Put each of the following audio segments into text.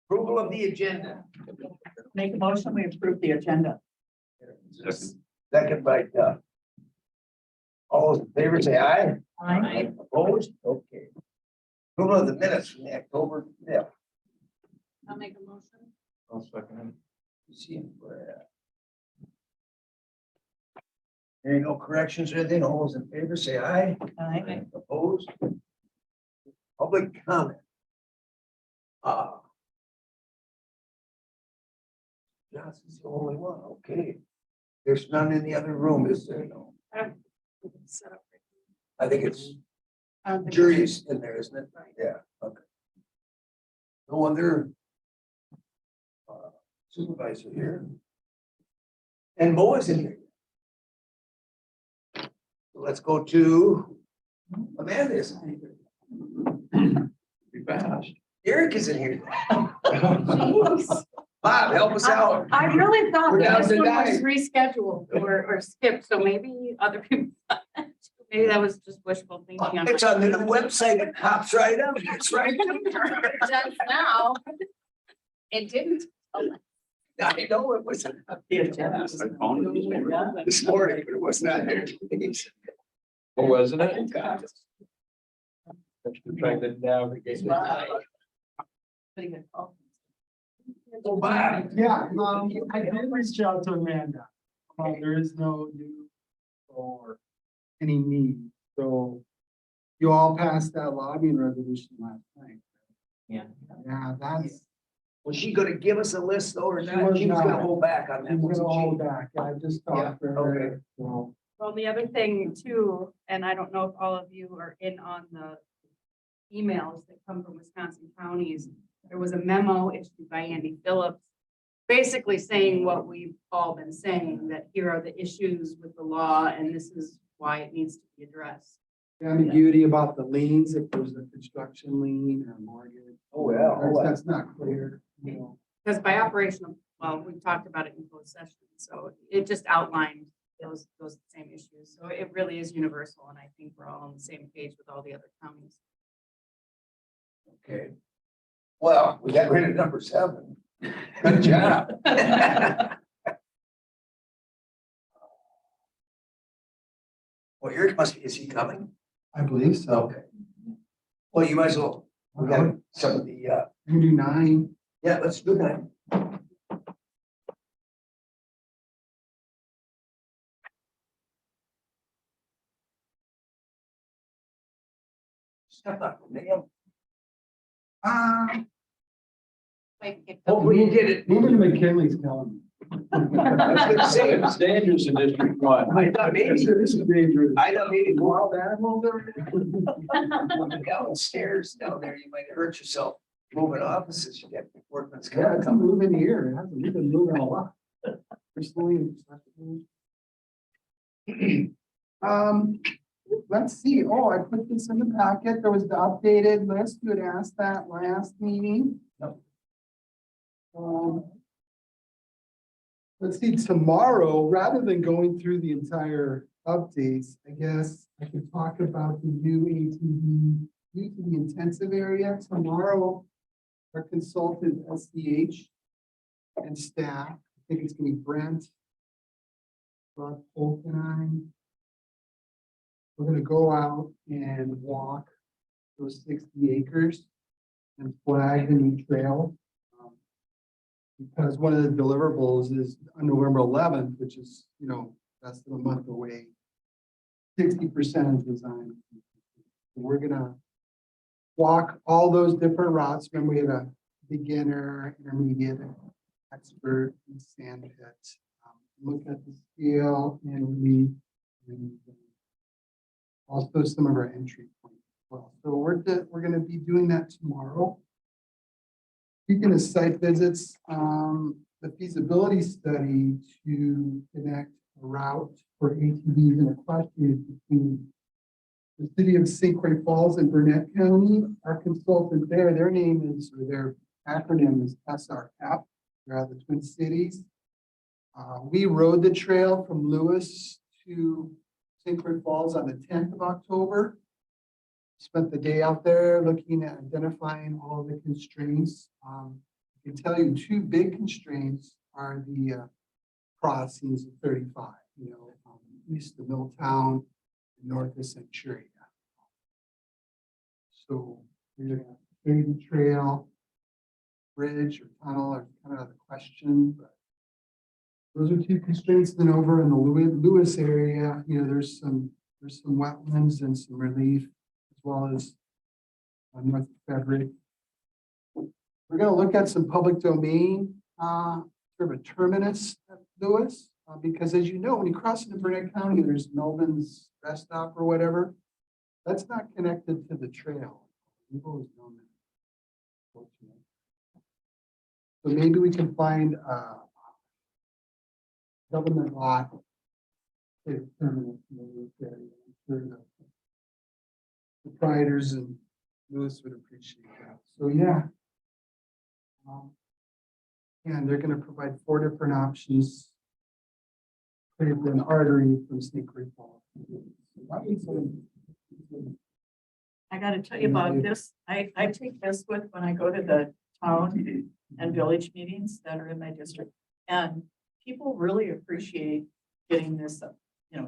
Approval of the agenda. Make a motion, we approve the agenda. Second by Doug. All those in favor say aye. Aye. Opposed? Okay. Approval of the minutes from the October 5th. I'll make a motion. I'll second See where. There ain't no corrections or anything. All those in favor say aye. Aye. Opposed? Public comment. Johnson's the only one, okay. There's none in the other room, is there? No. Set up. I think it's I don't think jury's in there, isn't it? Right. Yeah, okay. No other supervisor here. And Mo is in here. So let's go to Amanda. Isn't here. Be fast. Eric is in here. Jeez. Bob, help us out. I really thought We're down that this to one was 9. rescheduled or skipped, so maybe other people, maybe that was just wishful thinking. on It's my on the new website. It pops right up. It's right Just now. It didn't. I know it was The agenda. My phone is- this morning, but it was not there. Oh, wasn't it? Oh, God. Trying to navigate. Pretty good call. Oh, Bob. Yeah, I did reach out to Amanda. There is no new or any need, so you all passed that lobbying resolution last night. Yeah. Yeah, that's, Was she gonna give us a list though, or She not? was She was gonna not. hold back on that. I'm gonna wasn't she? hold back. I just talked to Yeah, her. So, Well, the other thing too, and I don't know if all of you are in on the emails that come from Wisconsin counties. There was a memo issued by Andy Phillips, basically saying what we've all been saying, that here are the issues with the law and this is why it needs to be addressed. the ambiguity about the liens, if there's a construction lien or mortgage. Oh, yeah. That's not clear, you know. Because by operational, well, we talked about it in closed session, so it just outlined those same issues. So it really is universal, and I think we're all on the same page with all the other counties. Okay. Well, we got rid of number 7. Good job. Well, Eric is he coming? I believe so. Okay. Well, you might as well, we got some of the, You can do 9. yeah, let's do that. Step up, Neil. Hopefully you get it. Moving to McKinley's telling me. I was gonna say, It's dangerous in District 1. I thought maybe, This is dangerous. I thought maybe go out Wild animals over there. downstairs down there, you might hurt yourself moving offices, you get workman's Yeah, comp. it's moving here. It hasn't, we've been moving a lot. Recently. Let's see. Oh, I put this in the packet. There was the updated list. You had asked that last meeting. Yep. Let's see, tomorrow, rather than going through the entire updates, I guess I could talk about the new ATV intensive area. Tomorrow, our consultant SDH and staff, I think it's gonna be Brent, Rob, Polk, and I. We're gonna go out and walk those 60 acres and flag the new trail. Because one of the deliverables is on November 11th, which is, less than a month away. 60% is designed. We're gonna walk all those different routes. Remember, we had a beginner, intermediate, expert, and sand pit. Look at the scale and relief, and also some of our entry points as well. So we're gonna be doing that tomorrow. Speaking of site visits, the feasibility study to connect a route for ATVs and equestrians between the city of St. Croix Falls and Burnett County. Our consultant there, their name is, or their acronym is SRF. They're the Twin Cities. We rode the trail from Lewis to St. Croix Falls on the 10th of October. Spent the day out there looking at identifying all the constraints. I can tell you two big constraints are the crossings of 35, east of Milltown, north of Centuria. So we're gonna the trail, bridge or tunnel are kind of the question, but those are two constraints. Then over in the Lewis area, there's some wetlands and some relief, as well as north of Frederick. We're going to look at some public domain, sort of a terminus at Lewis, because as you know, when you cross into Burnett County, there's Melvin's rest stop or whatever. That's not connected to the trail. We've always known that. So maybe we can find a government lot. Terminus in the Lewis area. I'm sure the proprietors and Lewis would appreciate that. So yeah. And they're going to provide 4 different options. Create an artery from St. Croix Falls. I gotta tell you about this. I take this with when I go to the town and village meetings that are in my district. And people really appreciate getting this,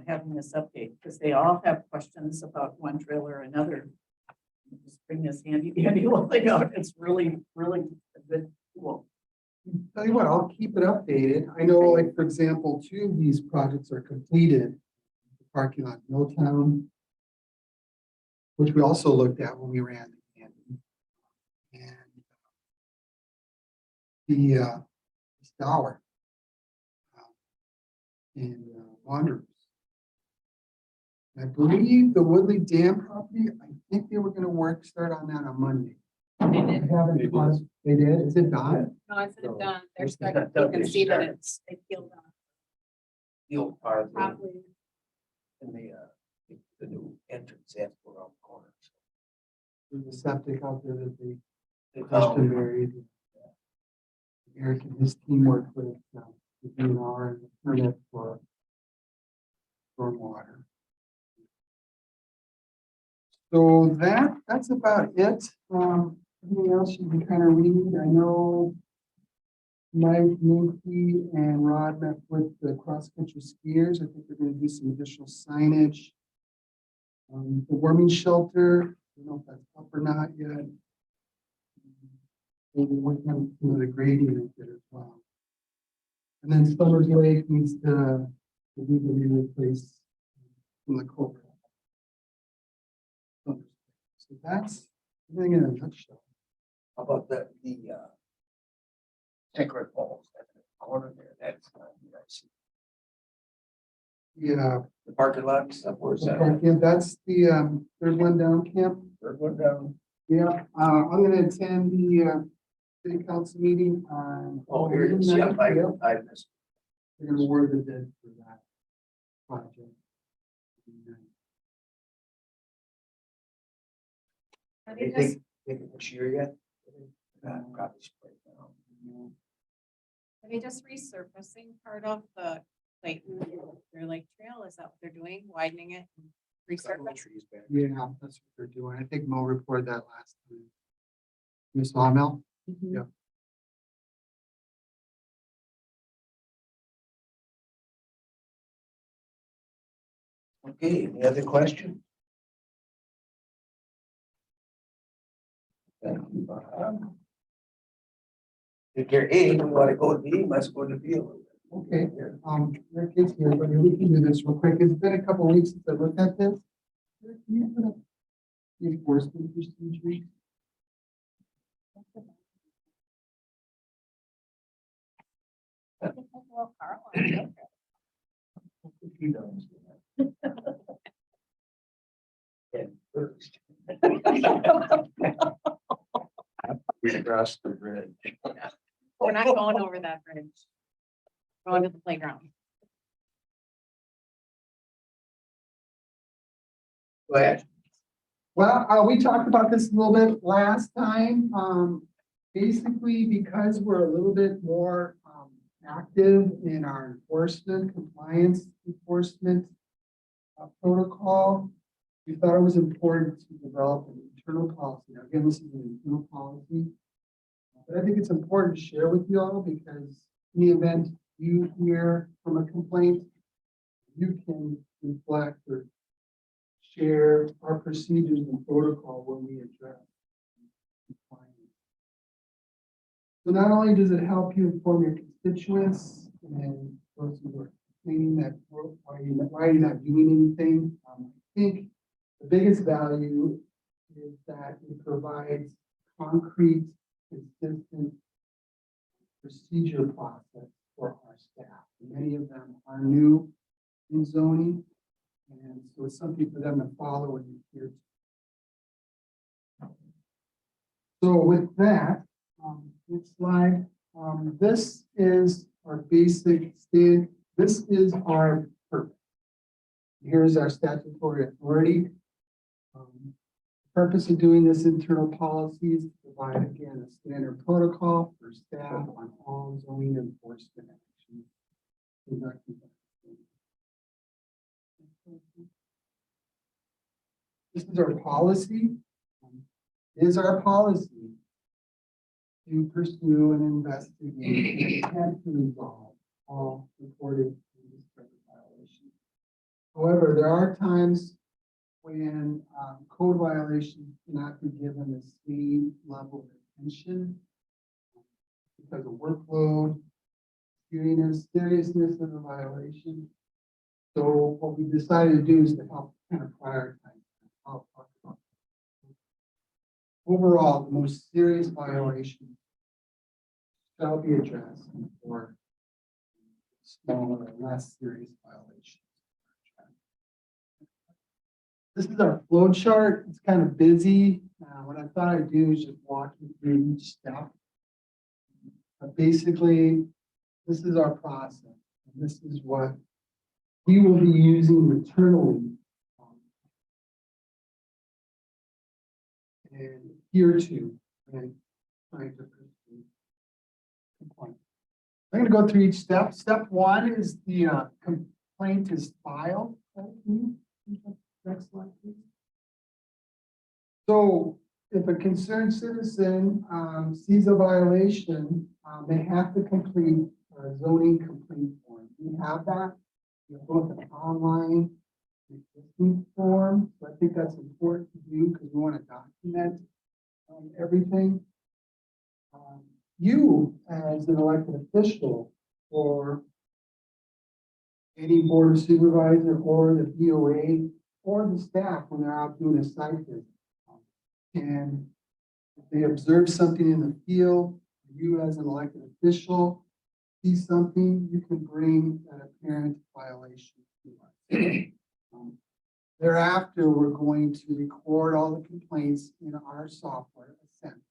having this update, because they all have questions about one trail or another. Just bring this handy dandy little thing out. It's really, really a good tool. Tell you what, I'll keep it updated. I know, like, for example, 2 of these projects are completed. The parking lot in Milltown, which we also looked at when we ran the canyon. And the Stour in Wanderers. I believe the Woodley Dam property, I think they were going to start on that on Monday. They did. They did? Is it done? No, it's No. not done. They're It's starting, not done. you can see that it's, they feel The old part, probably. and the new entrance, they have to go around the corner. There's a septic out there that they They custom found- buried. Eric and his team worked with the DNR and the permit for stormwater. So that's about it. Anything else you can kind of read? I know Mike, Minky, and Rod met with the cross-country skiers. I think they're going to do some additional signage. The warming shelter, I don't know if that's up or not yet. Maybe working on some of the grading of it as well. And then Summers Lake needs to be replaced from the culvert. So that's everything in a nutshell. How about the St. Falls, that corner there, that's, Yeah, the parking lot and stuff, where's that? that's the third one down, Camp. Third one down. Yeah, I'm gonna attend the city council meeting on. Oh, here it is, yeah, I missed. They're gonna award the bid for that project. Are they just, Think it this year yet? Probably spring now. are they just resurfacing part of the Clayton Clear Lake Trail? Is that what they're doing? Widening it? And resurfacing? Trees back. Yeah, that's what they're doing. I think Mo reported that last time. Miss Sawmill? Yeah. Okay, any other questions? Thank you, Bob. If you're we want to go to the, let's go to the field. Okay, Rick is here, but we can do this real quick. It's been a couple weeks since I looked at this. Rick, can you put up the enforcement procedure? Well, Carl, I think. He knows. And first. We crossed the bridge. We're not going over that bridge. Going to the playground. Go ahead. Well, we talked about this a little bit last time. Basically, because we're a little bit more active in our enforcement, compliance enforcement protocol. We thought it was important to develop an internal policy. Now, again, this is an internal policy. But I think it's important to share with you all because in the event you hear from a complaint, you can reflect or share our procedures and protocol when we address complaints. So not only does it help you inform your constituents and those who are complaining that why are you not doing anything, I think the biggest value is that it provides concrete, consistent procedure process for our staff. Many of them are new in zoning, and so it's something for them to follow and adhere to. So with that, next slide. This is our basic stand. This is our purpose. Here's our statutory authority. The purpose of doing this internal policy is to provide, again, a standard protocol for staff on all zoning enforcement actions conducted by the state. This is our policy. It is our policy to pursue and investigate and attempt to resolve all reported violations. However, there are times when code violations cannot be given the same level of attention because of workload, seriousness of the violation. So what we decided to do is to help kind of prioritize. I'll talk about that. Overall, the most serious violations shall be addressed before smaller, less serious violations. This is our flow chart. It's kind of busy. What I thought I'd do is just walk you through each step. But basically, this is our process. And this is what we will be using internally and adhere to and trying to pursue complaint. I'm going to go through each step. Step one is the complaint is filed. Next slide, please. So if a concerned citizen sees a violation, they have to complete a zoning complaint form. We have that. We have both an online existing form. So I think that's important to do because we want to document everything. You, as an elected official or any board of supervisor or the BOA or the staff when they're out doing a site visit, and if they observe something in the field, you as an elected official see something, you can bring that apparent violation to us. Thereafter, we're going to record all the complaints in our software, Ascent.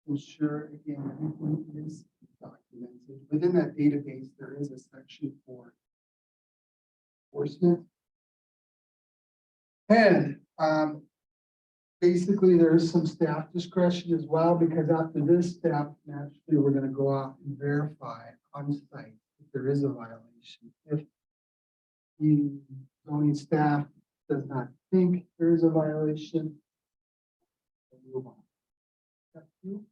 Ensure, again, everything is documented. Within that database, there is a section for enforcement. And basically, there is some staff discretion as well, because after this step, naturally, we're going to go out and verify on site if there is a violation. If the zoning staff does not think there is a violation, we'll move on. Step two.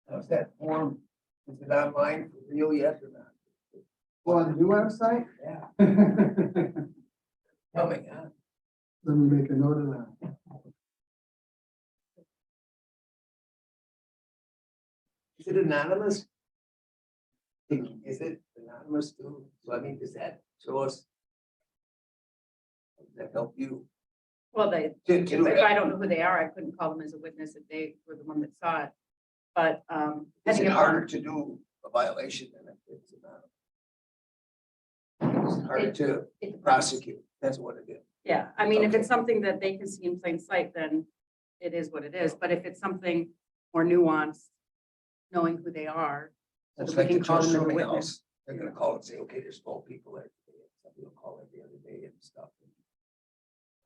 How's that form? Is it online for real yet or not? Well, on the new website? Yeah, Let coming, huh? me make a note of that. Is it anonymous? Is it anonymous too? So I mean, does that show us? Does that help you? Well, they, if I don't know who they are, I couldn't call them as a witness if they were the one that saw it. But, Is it harder to do a violation than if it's anonymous? It's harder to prosecute. That's what it is. Yeah, I mean, if Okay. it's something that they can see in plain sight, then it is what it is. But if it's something more nuanced, knowing who they are, so It's that we like can the call trust them as a rooming witness. house. They're gonna call and say, okay, there's 12 people every day. Somebody will call every other day and stuff.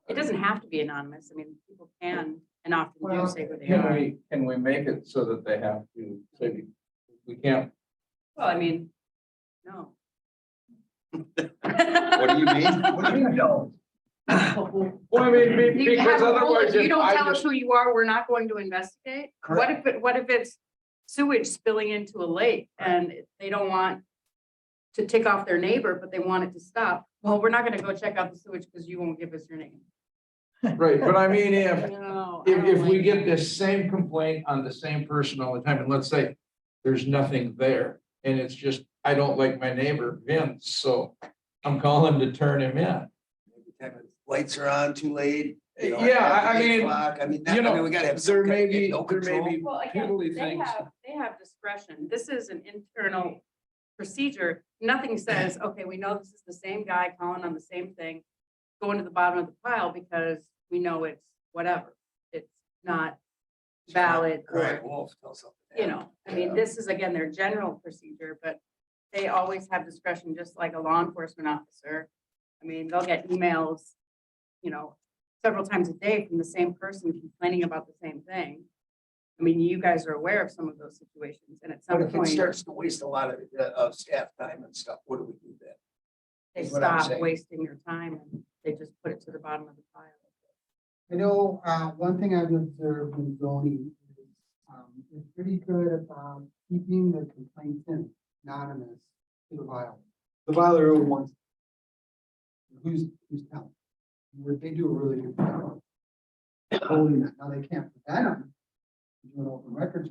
It doesn't have to be anonymous. I mean, people can and often Well, do say who they are. Can we make it so that they have to say, we can't, Well, I mean, no. what do you mean? What do you know? Well, I mean, You have because a rule, otherwise, if you if don't I tell us just, who you are, we're not going to investigate. What if it's sewage spilling into a lake and they don't want to tick off their neighbor, but they want it to stop? Well, we're not gonna go check out the sewage because you won't give us your name. right, but I mean, if, No, I don't if we like get that. this same complaint on the same person all the time, and let's say there's nothing there, and it's just, I don't like my neighbor Vince, so I'm calling to turn him in. Every time the lights are on too late. you know, Yeah, after I 8 mean, o'clock, I mean, that, you I know, mean, we gotta have. there some may kind of- be, no there may control. be Well, again, piddly they things. have discretion. This is an internal procedure. Nothing says, okay, we know this is the same guy calling on the same thing, going to the bottom of the pile because we know it's whatever. It's not valid Cry or, wolf, tell something. you know, I mean, this is again, their general procedure, but they always have discretion, just like a law enforcement officer. I mean, they'll get emails, you know, several times a day from the same person complaining about the same thing. I mean, you guys are aware of some of those situations, and at some But if it point, starts to waste a lot of staff time and stuff, what do we do then? they is what I'm stop saying. wasting their time and they just put it to the bottom of the pile. I know, one thing I've observed in zoning is, it's pretty good about keeping the complainant anonymous to the violator. The violator wants. Who's telling? They do a really good job. Holding that, now they can't prevent them. Doing open records.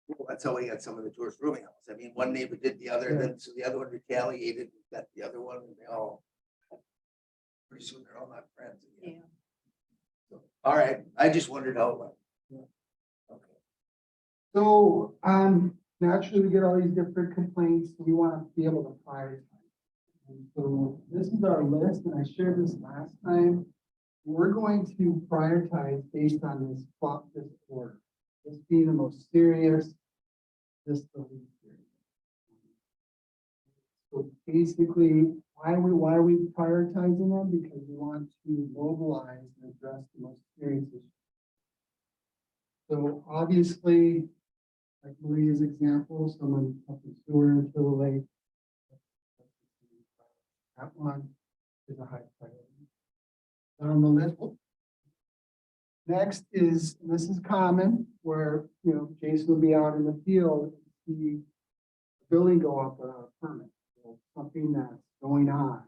Well, that's how we had some of the George rooming house. I mean, one neighbor did the other, Yeah. then so the other one retaliated, got the other one, and they all. Pretty soon they're all not friends again. So, all right, I just wondered how it went. Okay. So, naturally, we get all these different complaints, we want to be able to prioritize. And so this is our list, and I shared this last time. We're going to prioritize based on this order. This being the most serious, this the least serious. So basically, why are we prioritizing them? Because we want to mobilize and address the most serious issues. So obviously, like Maria's example, someone up the sewer into the lake. That one is a high priority. On the list. Next is, and this is common, where, you know, Jason will be out in the field, see the building go up without a permit. So something that's going on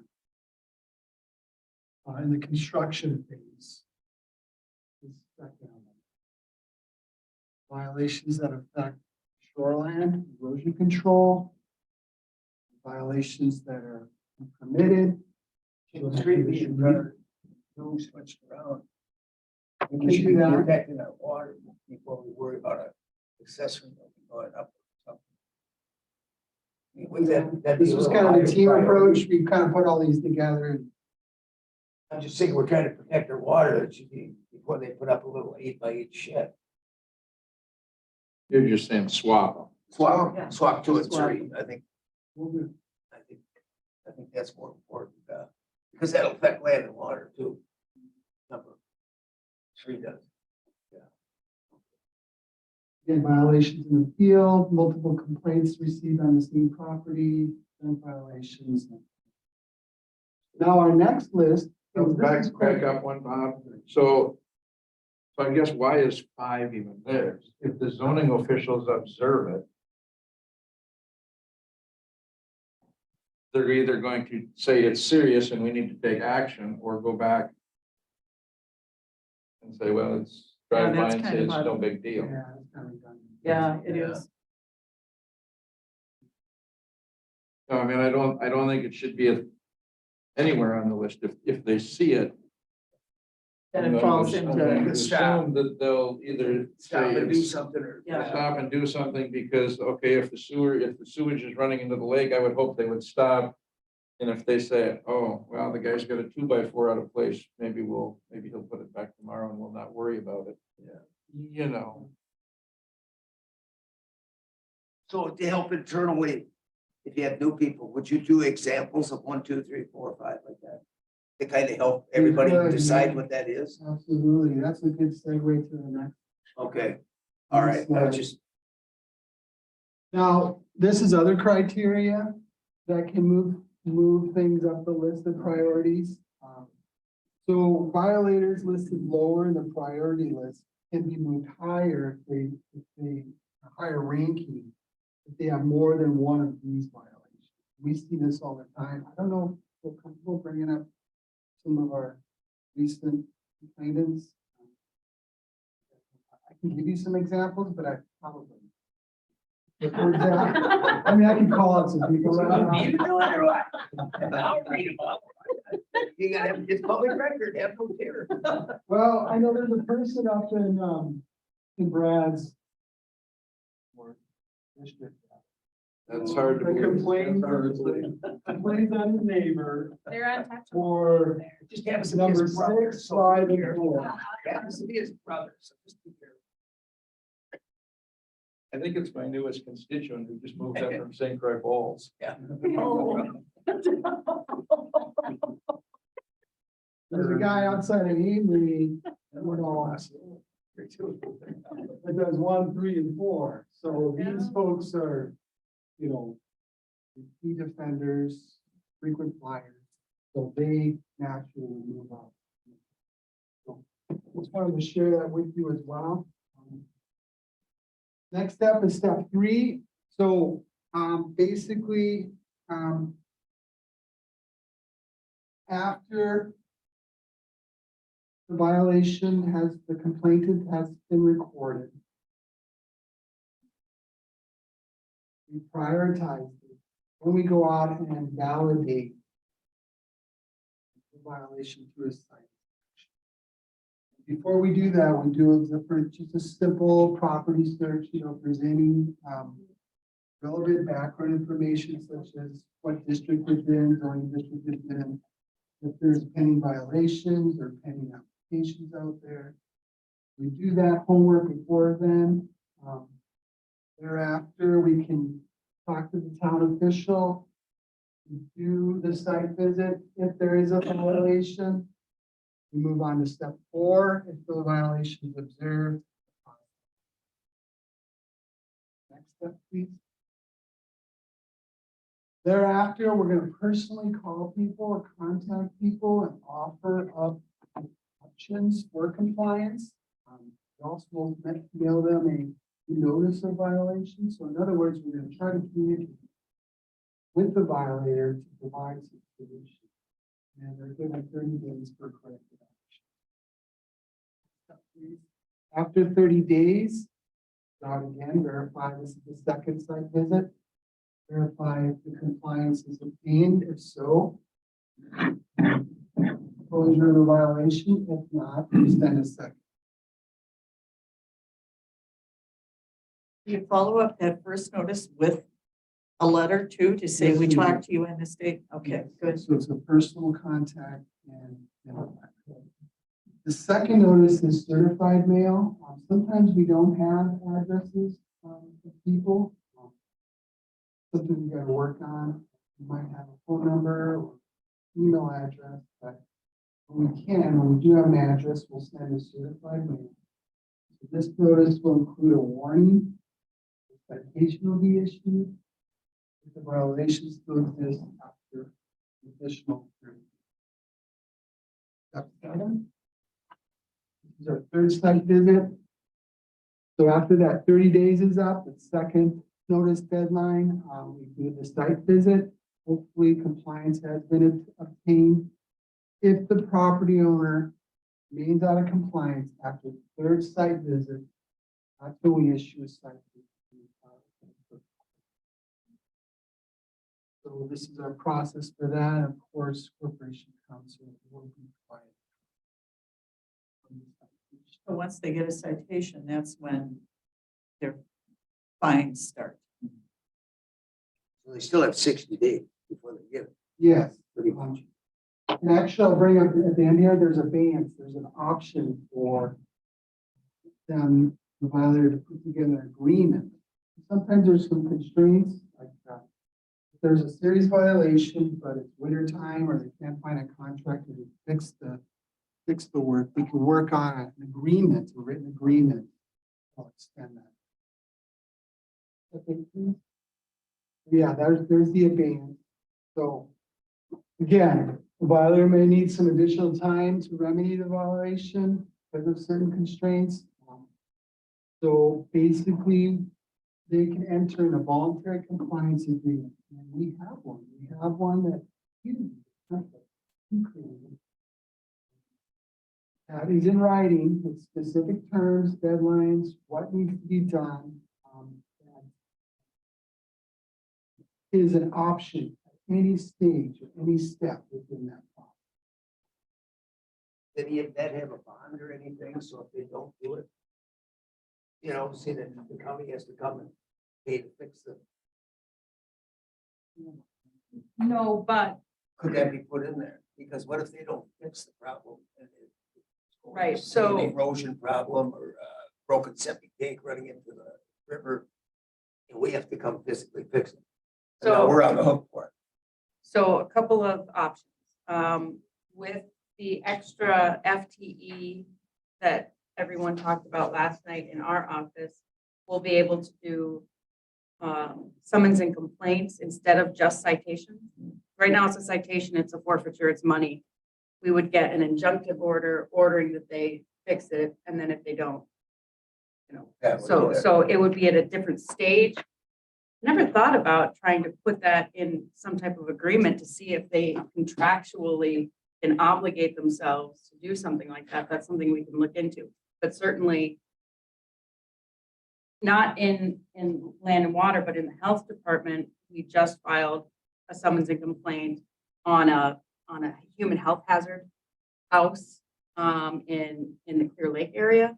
in the construction phase. Is second. Violations that affect shoreline, erosion control. Violations that are permitted. Can the street be no switched around? We We should can be do that. protecting our water before we worry about an accessory going up or something. Wouldn't that'd be This a was little kind of a higher team priority? approach. We kind of put all these together. I'm just saying, we're trying to protect our water, it should be before they put up a little 8x8 shed. You're just saying swap them. Yeah. Swap 2 and Swap. 3, I think, We'll do. I think that's more important, because that'll affect land and water too. Number 3 does. Again, violations in the field, multiple complaints received on the same property, and violations. Now, our next list. Back up one, Bob. So I guess why is 5 even there? If the zoning officials observe it, they're either going to say it's serious and we need to take action, or go back and say, well, it's Yeah, drive by that's and kind say of it's odd. no big deal. Yeah, it's kind of redundant. Yeah, it Yeah. is. No, I mean, I don't think it should be anywhere on the list. If they see it. Then I'm it gonna falls assume- I'm into, going to Good stop. assume that they'll either Stop say and do it's something or. Yeah. stop and do something because, okay, if the sewage is running into the lake, I would hope they would stop. And if they say, oh, well, the guy's got a 2x4 out of place, maybe he'll put it back tomorrow and we'll not worry about it. Yeah. You know, So to help internally, if you have new people, would you do examples of 1, 2, 3, 4, 5 like that? To kind of help everybody could, decide yeah. what that is? Absolutely. That's a good segue to the next. Okay, all right, I was just, Now, this is other criteria that can move things up the list of priorities. So violators listed lower in the priority list can be moved higher if they a higher ranking, if they have more than one of these violations. We see this all the time. I don't know if we're comfortable bringing up some of our recent complainants. I can give you some examples, but I probably. For example, I mean, I can call out some people. You know it or what? I'll read them up. You gotta have, it's public record, have no fear. Well, I know there's a person up in Brad's district. That's hard to That believe. complains, That's hard to believe. complains on his neighbor They're untouchable. for Just happens to be number his brother. 6, so 5, be and careful. 4. Happens to be his brother, so just be careful. I think it's my newest constituent who just moved up from St. Croix Falls. Yeah. There's a guy outside of Avery, that does 1, 3, and 4. So these folks are, repeat offenders, frequent flyers, so they naturally move up. So just wanted to share that with you as well. Next step is step 3. So basically, after the violation the complainant has been recorded, we prioritize it. When we go out and validate the violation through a site. Before we do that, we do just a simple property search, if there's any relevant background information such as what district it's in, zoning district it's in, if there's pending violations or pending applications out there. We do that homework before then. Thereafter, we can talk to the town official, do the site visit if there is a violation. We move on to step 4, if the violation is observed. Next step, please. Thereafter, we're going to personally call people or contact people and offer up options for compliance. We also will mail them a notice of violation. So in other words, we're going to try to communicate with the violator to provide some solution. And they're given 30 days for corrective action. After 30 days, go out again, verify this is the second site visit. Verify if the compliance is obtained, if so. Closure of the violation, if not, extend a second. You follow up that first notice with a letter too, to say Yes, we we talked to you in this date? Okay, good. So it's a personal contact and the second notice is certified mail. Sometimes we don't have addresses of people. Something we got to work on. We might have a phone number or email address, but when we do have an address, we'll send a certified mail. So this notice will include a warning. A citation will be issued if the violation still exists after additional period. Step 7. This is our third site visit. So after that 30 days is up, the second notice deadline, we do the site visit. Hopefully compliance has been obtained. If the property owner remains out of compliance after the third site visit, that's when we issue a site visit. So this is our process for that. Of course, Corporation Council will be required. So once they get a citation, that's when their fines start. So they still have 60 days before they get it. Yes. Pretty much. And actually, I'll bring up at the end here, there's an option for them, the violator, to put together an agreement. Sometimes there's some constraints, like if there's a serious violation, but it's winter time or they can't find a contractor to fix the work, we can work on an agreement, a written agreement. I'll extend that. Okay, please. Yeah, there's the abeyance. So again, the violator may need some additional time to remedy the violation because of certain constraints. So basically, they can enter in a voluntary compliance agreement. And we have one. We have one that you created. That is in writing with specific terms, deadlines, what needs to be done. That is an option at any stage, at any step within that process. Did he that have a bond or anything? So if they don't do it, you know, see that the county has to come and pay to fix them. No, but, Could that be put in there? Because what if they don't fix the problem? And Right, say so- an erosion problem or broken septic tank running into the river, and we have to come physically fix it. And now So- we're on the hook for it. so a couple of options. With the extra FTE that everyone talked about last night in our office, we'll be able to do summons and complaints instead of just citations. Right now it's a citation, it's a forfeiture, it's money. We would get an injunctive order ordering that they fix it, and then if they don't, you know, That would so, be it. so it would be at a different stage. Never thought about trying to put that in some type of agreement to see if they contractually can obligate themselves to do something like that. That's something we can look into, but certainly not in land and water, but in the health department, we just filed a summons and complaint on a human health hazard house in the Clear Lake area.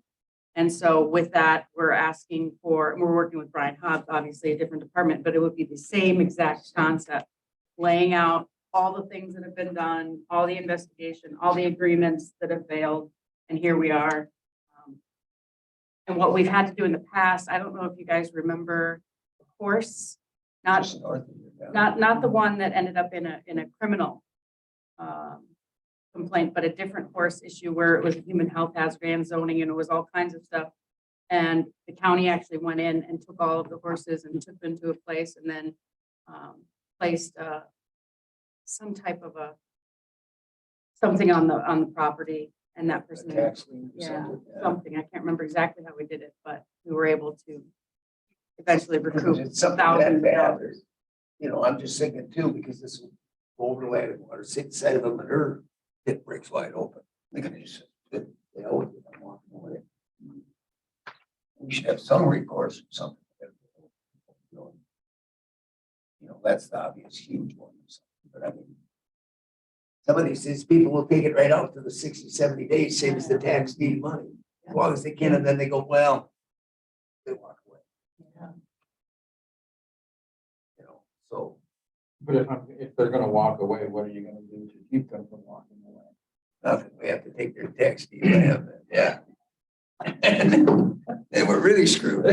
And so with that, we're asking for, we're working with Brian Hobbs, obviously a different department, but it would be the same exact concept. Laying out all the things that have been done, all the investigation, all the agreements that have failed, and here we are. And what we've had to do in the past, I don't know if you guys remember the horse, not Just north of your town. not the one that ended up in a criminal complaint, but a different horse issue where it was a human health hazard and zoning, and it was all kinds of stuff. And the county actually went in and took all of the horses and took them to a place and then placed some type of something on the property, and that A person, tax lien or yeah, something. something. I can't remember exactly how we did it, but we were able to eventually recoup It's something that thousands of bad. dollars. You know, I'm just thinking too, because this will go over land and water, sit side of them and her hip breaks wide open. They're gonna just, they always get them walking away. We should have some recourse or something. You know, that's the obvious huge one, but I mean. Some of these people will take it right out to the 60, 70 days, same as the tax deed money, as long as they can, and then they go, well. They walk away, you know, so. But if they're gonna walk away, what are you gonna do to keep them from walking away? Nothing, we have to take their tax deed, yeah. They were really screwed.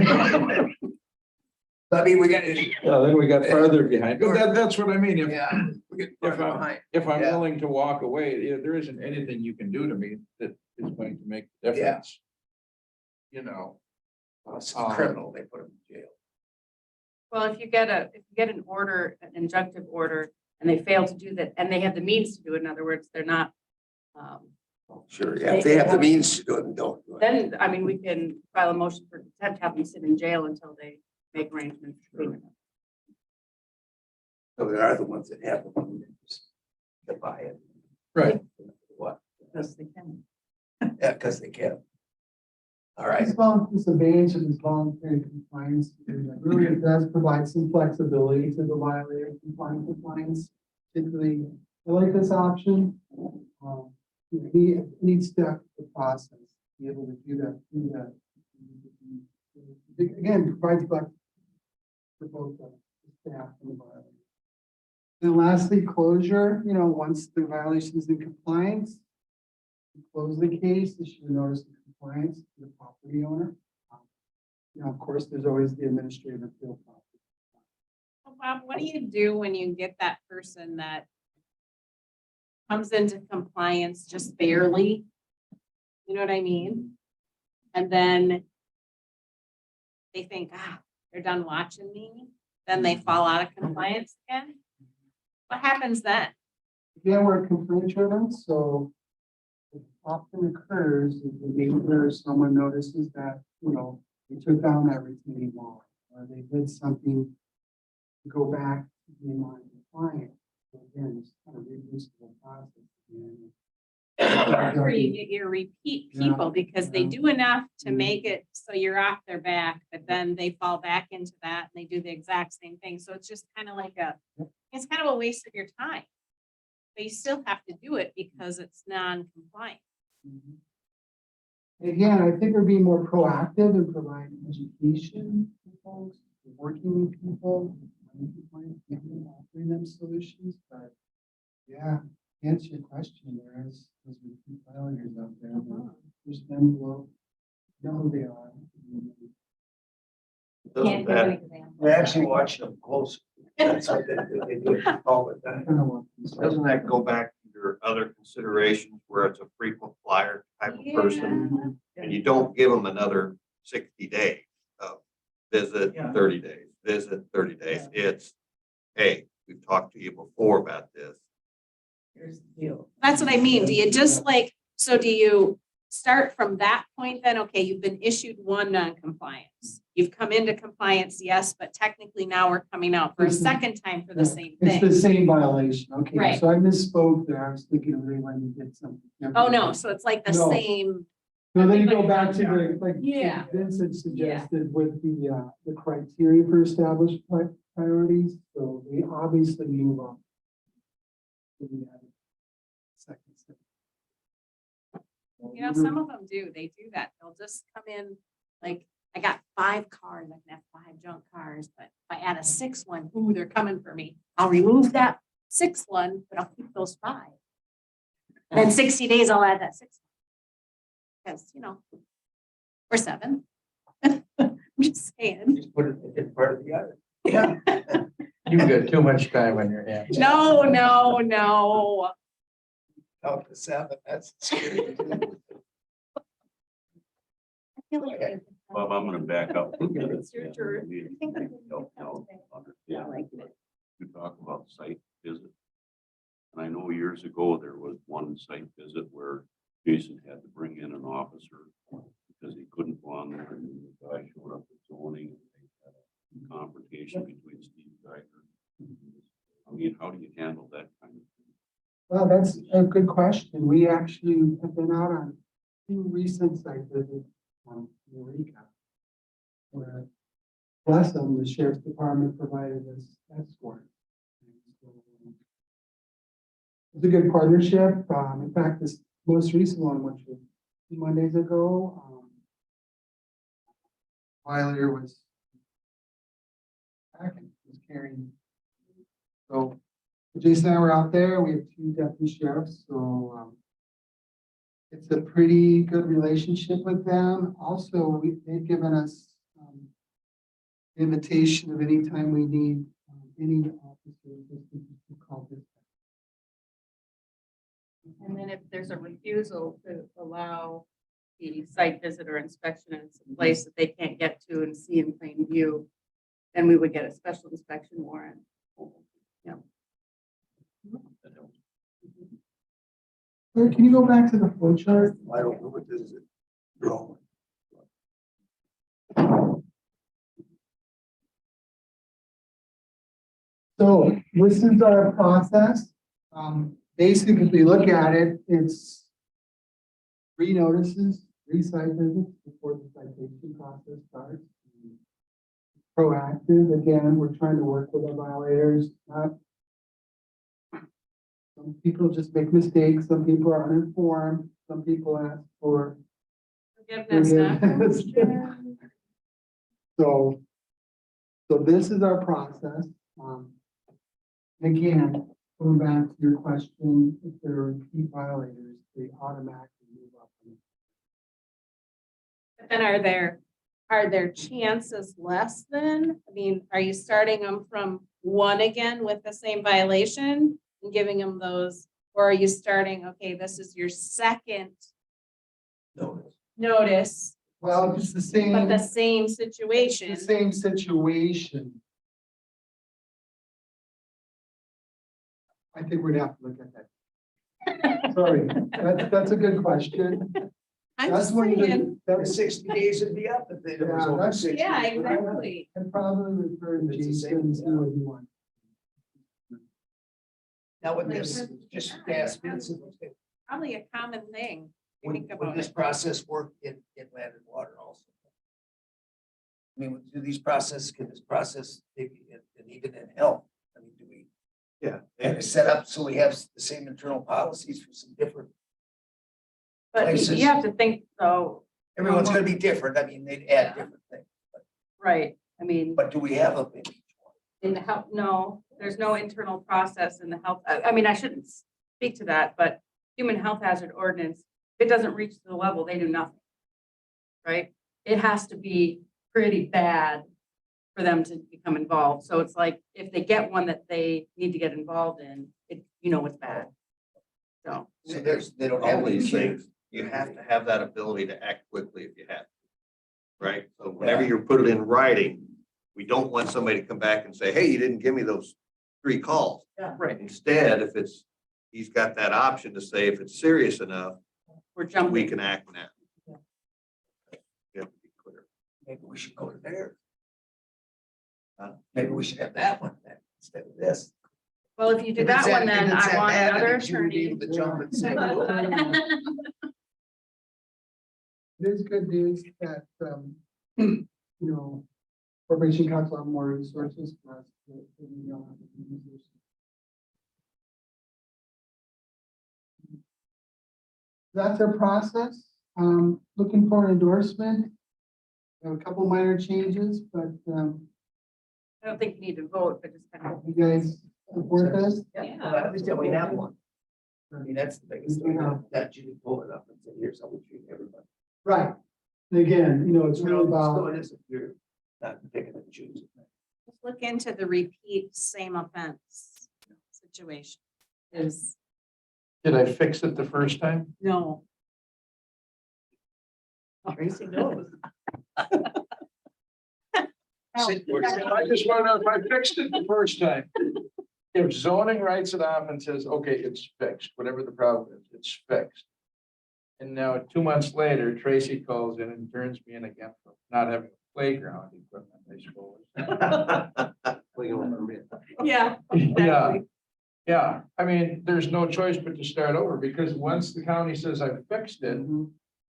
I mean, we got, Well, then we got farther behind, but that's what I mean, yeah, we get farther behind. if I'm Yeah. willing to walk away, there isn't anything you can do to me that is going to make a difference. You know. It's a criminal, they put them in jail. Well, if you get an order, an injunctive order, and they fail to do that, and they have the means to do it, in other words, they're not, Sure, yeah, if they have the means to do it, don't do it. then, I mean, we can file a motion for contempt, have them sit in jail until they make arrangements. to clean it up. So there are the ones that have the money to buy it. Right. What? Because they can. Yeah, because they can. All right, This advantage of this voluntary compliance, really it does provide some flexibility to the violator compliance, particularly, I like this option. Need step the process, be able to do that. Again, provides flex for both the staff and the violator. And lastly, closure, once the violation is in compliance, you close the case, issue a notice of compliance to the property owner. Of course, there's always the administrative appeal process. Well, Bob, what do you do when you get that person that comes into compliance just barely? You know what I mean? And then they think, they're done watching me, then they fall out of compliance again? What happens then? Again, we're complaint driven, so it often occurs if the neighbor or someone notices that, they took down that retaining wall, or they did something to go back to being non-compliant. So again, it's kind of reduces the process. That's where you get your repeat Yeah, people, because they yeah. do enough to Mhm. make it so you're off their back, but then they fall back into that and they do the exact same thing. So it's just kind of like it's kind of a waste of your time. But you still have to do it because it's non-compliant. Mhm. Again, I think we're being more proactive and providing education to folks, working with people, offering them solutions, but yeah, to answer your question, there is those repeat violators out there. But there's them will know who they are. Doesn't that, we actually watch them close. That's what they do all the I time. kind of want. Doesn't that go back to your other considerations where it's a frequent flyer type of person? And you don't give them another 60 days of visit, Yeah. 30 days, visit, 30 days. It's, hey, we've talked to you before about this. Here's the deal. That's what I mean. Do you just so do you start from that point then? Okay, you've been issued one non-compliance. You've come into compliance, yes, but technically now we're coming out for a second time for the same It's the thing. same violation. Okay, Right. so I misspoke there. I was thinking of when you did something. Oh, no, so it's like the No. same. So then you go back to the, like Yeah. Vincent suggested with the criteria for established priorities, so we obviously move on. Second step. You know, some of them do, they do that. They'll just come in, like, I got 5 cars, I can have 5 junk cars, but if I add a 6th one, ooh, they're coming for me. I'll remove that 6th one, but I'll keep those 5. And then 60 days, I'll add that 6th. Because, or 7. I'm just saying. Just put it in part of the other. Yeah. You've got too much time on your hands. No, no, no. Out to 7, that's scary. I feel like Bob, I'm gonna back up. It's your turn. We don't understand. You talk about site visit. And I know years ago, there was one site visit where Jason had to bring in an officer because he couldn't go on there, and the guy showed up with zoning. And they had a confrontation between Steve Geiger. I mean, how do you handle that kind of thing? Well, that's a good question. We actually have been out on 2 recent site visits on Eureka. Where, bless them, the sheriff's department provided us escort. It's a good partnership. In fact, this most recent one, which was 2 Mondays ago, violator was carrying. So Jason and I were out there. We have 2 deputy sheriffs, so it's a pretty good relationship with them. Also, they've given us invitation of any time we need any officer to call this. And then if there's a refusal to allow the site visit or inspection in some place that they can't get to and see in plain view, then we would get a special inspection warrant. Yeah. Sir, can you go back to the flow chart? I don't know what this is. Drawing. So this is our process. Basically, if we look at it, it's 3 notices, 3 site visits before the citation process starts. Proactive, again, we're trying to work with our violators. Some people just make mistakes, some people are uninformed, some people ask for Forgiveness, forgiveness. So this is our process. Again, going back to your question, if there are repeat violators, they automatically move up. But then are there chances less then? I mean, are you starting them from 1 again with the same violation and giving them those? Or are you starting, okay, this is your 2nd notice, Well, it's the same. but the same The situation? same situation. I think we'd have to look at that. Sorry, that's a good question. I'm That's just one of saying, the, The that's, 60 days would be up if it was Yeah, over that's- 60. yeah, exactly. I'd probably refer to It's the Jason same, and see what he wants. Now with this, just ask Vince, Probably a common thing. You think would about this it. process work in land and water also? I mean, do these processes, can this process, maybe, and even in health, I mean, do we Yeah. have it set up so we have the same internal policies for some different, But Places. you have to think, though, everyone's gonna be different, I mean, they'd add different things, right, I mean, but do we have a maybe? in the health, no, there's no internal process in the health, I mean, I shouldn't speak to that, but human health hazard ordinance, if it doesn't reach the level, they do nothing. Right? It has to be pretty bad for them to become involved. So it's like, if they get one that they need to get involved in, it, you know, it's bad. So, So they don't All have these these things, you have to have that ability to act quickly if you have. to, Right? So whenever you put it in writing, we don't want somebody to come back and say, hey, you didn't give me those 3 calls. Yeah. Right. Instead, if it's, he's got that option to say, if it's serious enough, we're we jumping. can act now. You have to be clear. Maybe we should go to there. Maybe we should have that one then, instead of this. Well, if you do If it's that one, that- if then it's I that want bad, another then you would be attorney. able to jump and say, "Well, It is good news that, you know, Corporation Council have more resources for us to, we don't have to use this. That's our process. Looking for an endorsement. We have a couple minor changes, but, I don't think you need to vote, but just kind of. you guys support this? Yeah, well, at least we have one. I mean, that's the biggest thing, that you can pull it up and say, here's how we treat everybody. Right. Again, you know, it's really So about, it is if you're not picking and choosing. Just look into the repeat same offense situation. Is, Did I fix it the first time? No. Tracy knows. I just want to know if I fixed it the first time. If zoning writes it off and says, okay, it's fixed, whatever the problem is, it's fixed. And now 2 months later, Tracy calls in and turns me in again for not having playground equipment, I suppose. Yeah. Yeah, yeah, I mean, there's no choice but to start over, because once the county says I fixed it.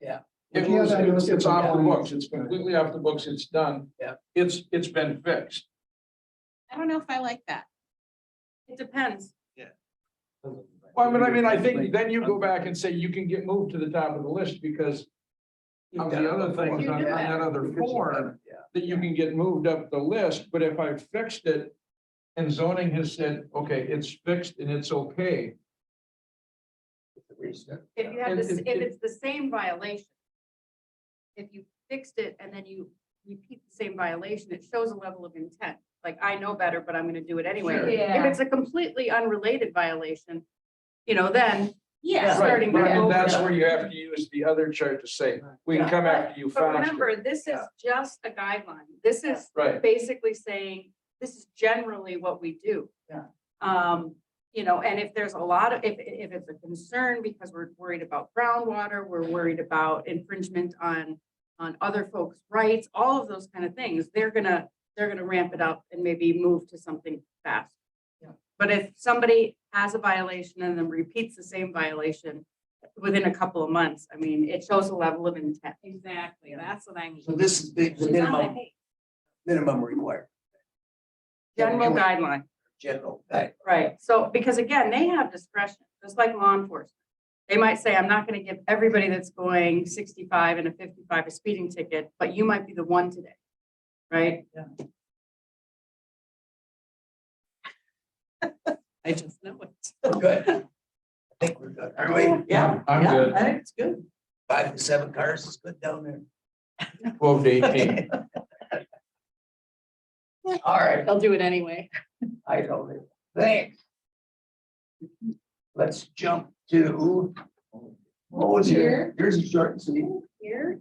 Yeah. It Yeah, was, that it's goes off the to- books, it's completely off the books, it's done. Yeah. It's been fixed. I don't know if I like that. It depends. Well, but I mean, I think then you go back and say you can get moved to the top of the list because of the other things on that other form, Yeah. that you can get moved up the list, but if I fixed it and zoning has said, okay, it's fixed and it's okay. If you have this, if it's the same violation. If you fixed it and then you repeat the same violation, it shows a level of intent. Like, I know better, but I'm gonna do it anyway. Sure. If it's a completely unrelated violation, you know, then Yeah. Right, starting but back and that's over. where you have to use the other chart to say, we can Yeah. come after you But remember, faster. this is just a guideline. This is Right, basically saying, this is generally what we do. Yeah. You know, and if there's a lot of, if it's a concern because we're worried about groundwater, we're worried about infringement on other folks' rights, all of those kind of things, they're gonna ramp it up and maybe move to something fast. Yeah. But if somebody has a violation and then repeats the same violation within a couple of months, I mean, it shows a level of intent. Exactly. That's what I mean. So this is the It's not that minimum, big. minimum required. General guideline. General guide. Right, so, because again, they have discretion, just like law enforcement. They might say, I'm not gonna give everybody that's going 65 and a 55 a speeding ticket, but you might be the one today. Right? I just know it. Good. I think we're good. Are we? Yeah, I'm good. I think it's good. 5 to 7 cars is good down there. 12 to 18. All right, They'll do it anyway. I told you. Thanks. Let's jump to. What was your, yours is short and sweet. Here.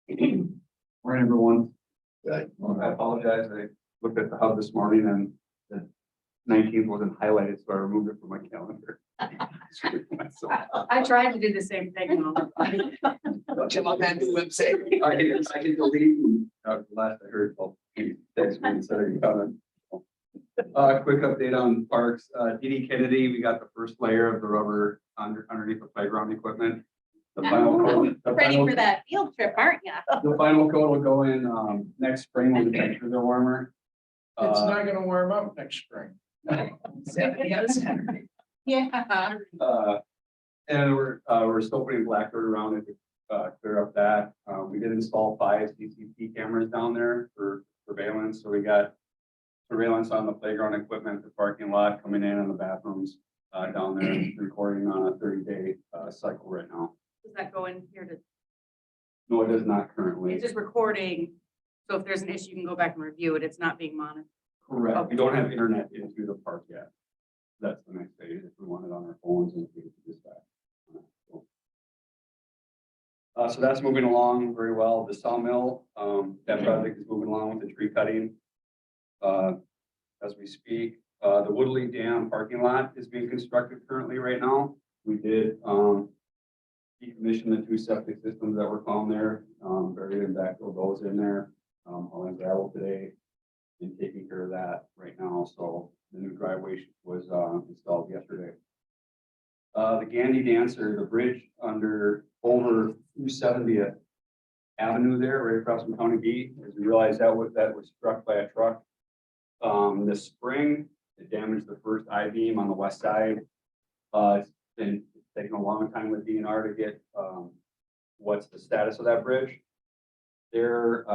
Morning, everyone. Good. I apologize. I looked at the hub this morning and 19th wasn't highlighted, so I removed it from my calendar. I tried to do the same thing. Don't you love that new website? I can delete, last I heard, text me and said, are you coming? Quick update on parks, DD Kennedy, we got the first layer of the rubber underneath the playground equipment. The final coat. Ready for that field trip, aren't you? The final coat will go in, next spring when the temperatures are warmer. It's not gonna warm up next spring. 70 on Saturday. Yeah. And we're still putting black dirt around it to clear up that. We did install 5 CCTV cameras down there for surveillance, so we got surveillance on the playground equipment, the parking lot, coming in on the bathrooms, down there, recording on a 30-day cycle right now. Does that go in here to, No, it is not currently. it's just recording, so if there's an issue, you can go back and review it, it's not being monitored. Correct. We don't have internet into the park yet. That's the next phase, if we want it on our phones and we can dispatch. So that's moving along very well. The sawmill, that project is moving along with the tree cutting. As we speak, the Woodley Dam parking lot is being constructed currently right now. We did, decommission the 2 septic systems that were found there, buried and backfilled those in there, hauling gravel today and taking care of that right now. So the new driveway was installed yesterday. The Gandy Dancer, the bridge over 270th Avenue there, right across from County B, as we realized that was struck by a truck. This spring, it damaged the first I-beam on the west side. It's been taking a long time with DNR to get what's the status of that bridge. Their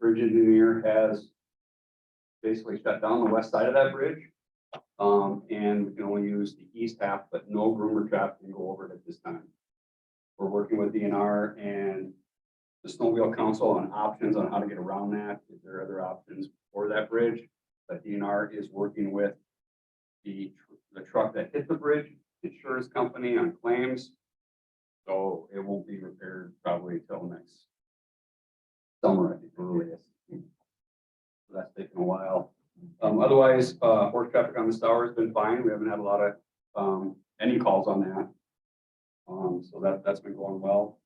bridge engineer has basically shut down the west side of that bridge. And we can only use the east half, but no groomer traffic can go over it at this time. We're working with DNR and the Snowmobile Council on options on how to get around that. If there are other options for that bridge, but DNR is working with the truck that hit the bridge, insurance company on claims. So it won't be repaired probably till next summer, I think, earliest. So that's taken a while. Otherwise, horse traffic on the tower has been fine. We haven't had a lot of any calls on that. So that's been going well.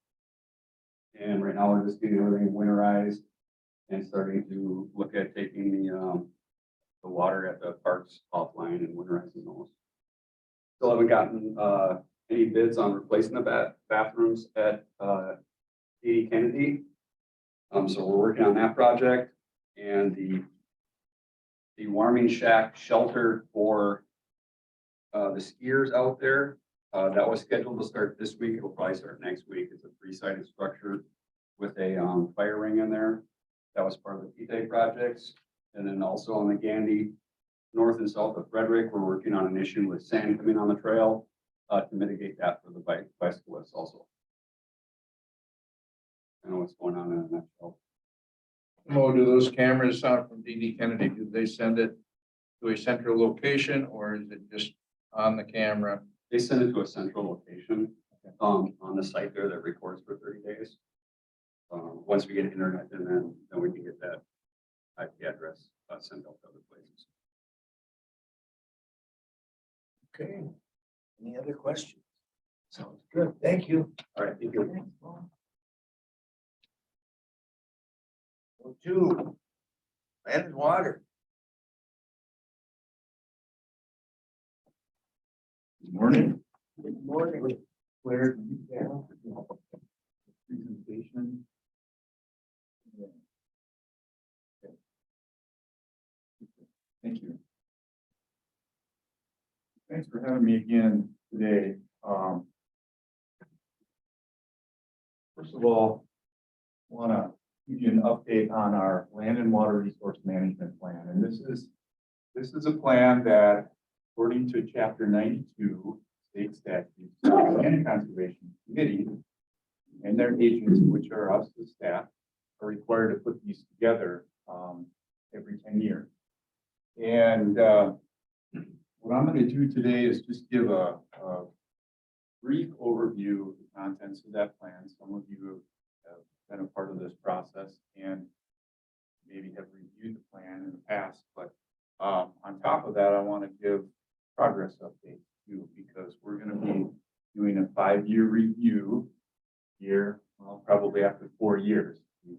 And right now we're just getting everything winterized and starting to look at taking the water at the parks offline and winterizing those. Still haven't gotten any bids on replacing the bathrooms at DD Kennedy. So we're working on that project and the warming shack shelter for the skiers out there. That was scheduled to start this week. It'll probably start next week. It's a 3-sided structure with a fire ring in there. That was part of the PTA projects. And then also on the Gandy, north and south of Frederick, we're working on an issue with sand coming on the trail to mitigate that for the bicyclists also. I know what's going on in a nutshell. Mo, do those cameras out from DD Kennedy, do they send it to a central location or is it just on the camera? They send it to a central location on the site there that records for 30 days. Once we get internet and then we can get that IP address sent out to other places. Okay. Any other questions? Sounds good. Thank you. All right, thank you. Well, 2, land and water. Good morning. Good morning. Where? Presentation. Thank you. Thanks for having me again today. First of all, I want to give you an update on our land and water resource management plan. And this is a plan that, according to Chapter 92 state statutes, the Land Conservation Committee and their agents, which are us, the staff, are required to put these together every 10 years. And what I'm going to do today is just give a brief overview of the contents of that plan. Some of you have been a part of this process and maybe have reviewed the plan in the past, but On top of that, I want to give progress updates too, because we're going to be doing a 5-year review here, well, probably after 4 years. We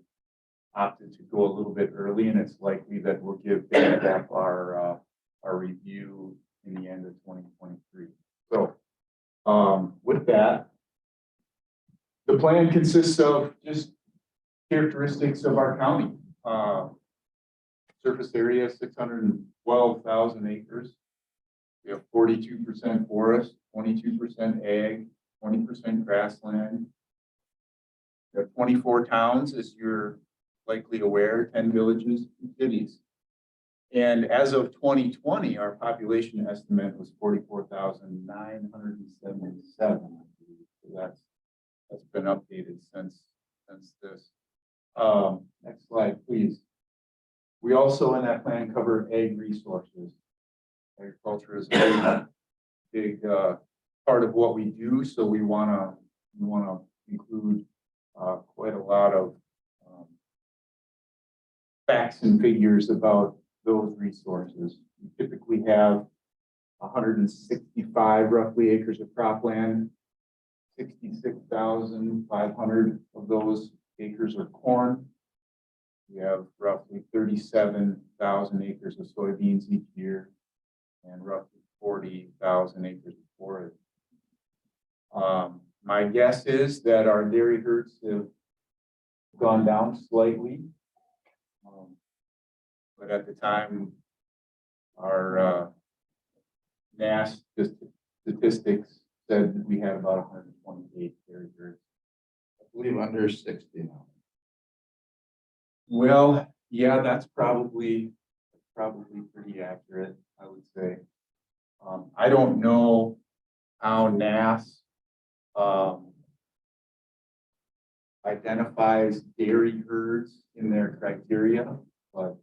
opted to go a little bit early, and it's likely that we'll give back our review in the end of 2023. So, with that, the plan consists of just characteristics of our county. Surface area, 612,000 acres. We have 42% forest, 22% ag, 20% grassland. We have 24 towns, as you're likely aware, 10 villages and cities. And as of 2020, our population estimate was 44,977. So that's been updated since this. Next slide, please. We also in that plan cover ag resources. Agriculture is a big part of what we do, so we wanna include quite a lot of facts and figures about those resources. We typically have 165 roughly acres of cropland. 66,500 of those acres are corn. We have roughly 37,000 acres of soybeans each year and roughly 40,000 acres of forage. My guess is that our dairy herds have gone down slightly. But at the time, our NAS statistics said that we had about 128 dairy herds. I believe under 60 now. Well, yeah, that's probably pretty accurate, I would say. I don't know how NAS identifies dairy herds in their criteria, but